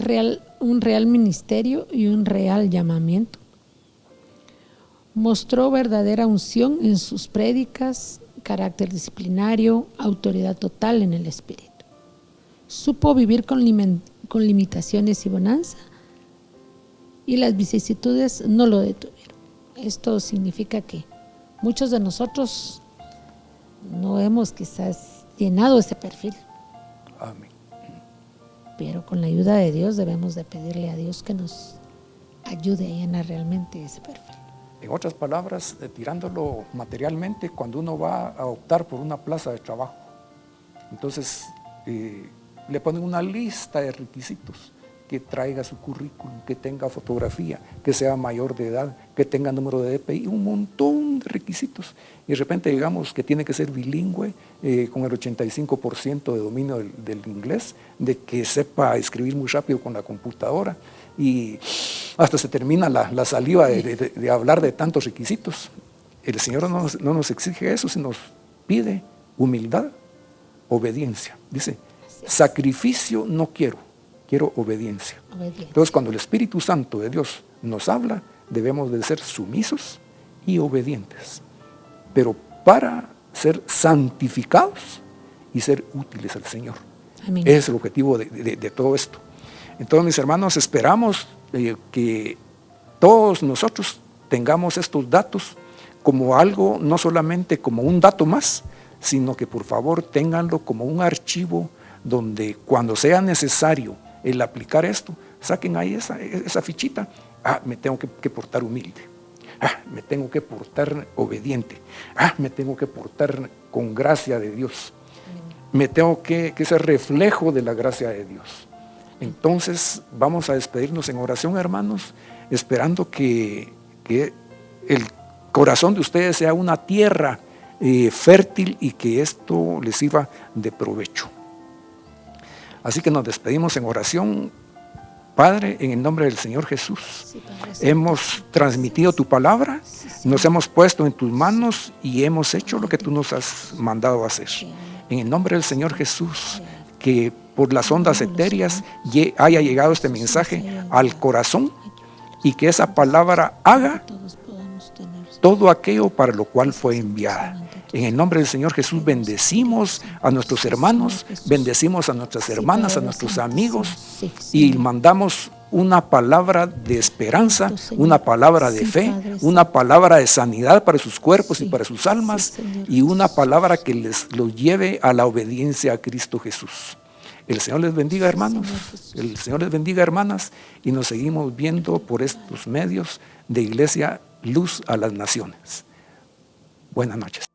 un real ministerio y un real llamamiento. Mostró verdadera unción en sus prédicas, carácter disciplinario, autoridad total en el Espíritu. Supo vivir con limitaciones y bonanza, y las vicisitudes no lo detuvieron. Esto significa que muchos de nosotros no hemos quizás llenado ese perfil. Amén. Pero con la ayuda de Dios debemos de pedirle a Dios que nos ayude a llenar realmente ese perfil. En otras palabras, tirándolo materialmente, cuando uno va a optar por una plaza de trabajo, entonces le ponen una lista de requisitos, que traiga su currículum, que tenga fotografía, que sea mayor de edad, que tenga número de DPI, un montón de requisitos. Y de repente digamos que tiene que ser bilingüe, con el 85% de dominio del inglés, de que sepa escribir muy rápido con la computadora, y hasta se termina la saliva de hablar de tantos requisitos. El Señor no nos exige eso, sino nos pide humildad, obediencia. Dice, sacrificio no quiero obediencia. Entonces, cuando el Espíritu Santo de Dios nos habla, debemos de ser sumisos y obedientes, pero para ser santificados y ser útiles al Señor. Amén. Ese es el objetivo de todo esto. Entonces, mis hermanos, esperamos que todos nosotros tengamos estos datos como algo, no solamente como un dato más, sino que por favor ténganlo como un archivo donde cuando sea necesario el aplicar esto, saquen ahí esa fichita. Me tengo que portar humilde. Me tengo que portar obediente. Me tengo que portar con gracia de Dios. Me tengo que ser reflejo de la gracia de Dios. Entonces vamos a despedirnos en oración, hermanos, esperando que el corazón de ustedes sea una tierra fértil y que esto les sirva de provecho. Así que nos despedimos en oración. Padre, en el nombre del Señor Jesús, hemos transmitido tu palabra, nos hemos puesto en tus manos y hemos hecho lo que tú nos has mandado hacer. En el nombre del Señor Jesús, que por las ondas etéreas haya llegado este mensaje al corazón y que esa palabra haga todo aquello para lo cual fue enviada. En el nombre del Señor Jesús bendecimos a nuestros hermanos, bendecimos a nuestras hermanas, a nuestros amigos y mandamos una palabra de esperanza, una palabra de fe, una palabra de sanidad para sus cuerpos y para sus almas y una palabra que los lleve a la obediencia a Cristo Jesús. El Señor les bendiga, hermanos, el Señor les bendiga, hermanas, y nos seguimos viendo por estos medios de Iglesia Luz a las Naciones. Buenas noches.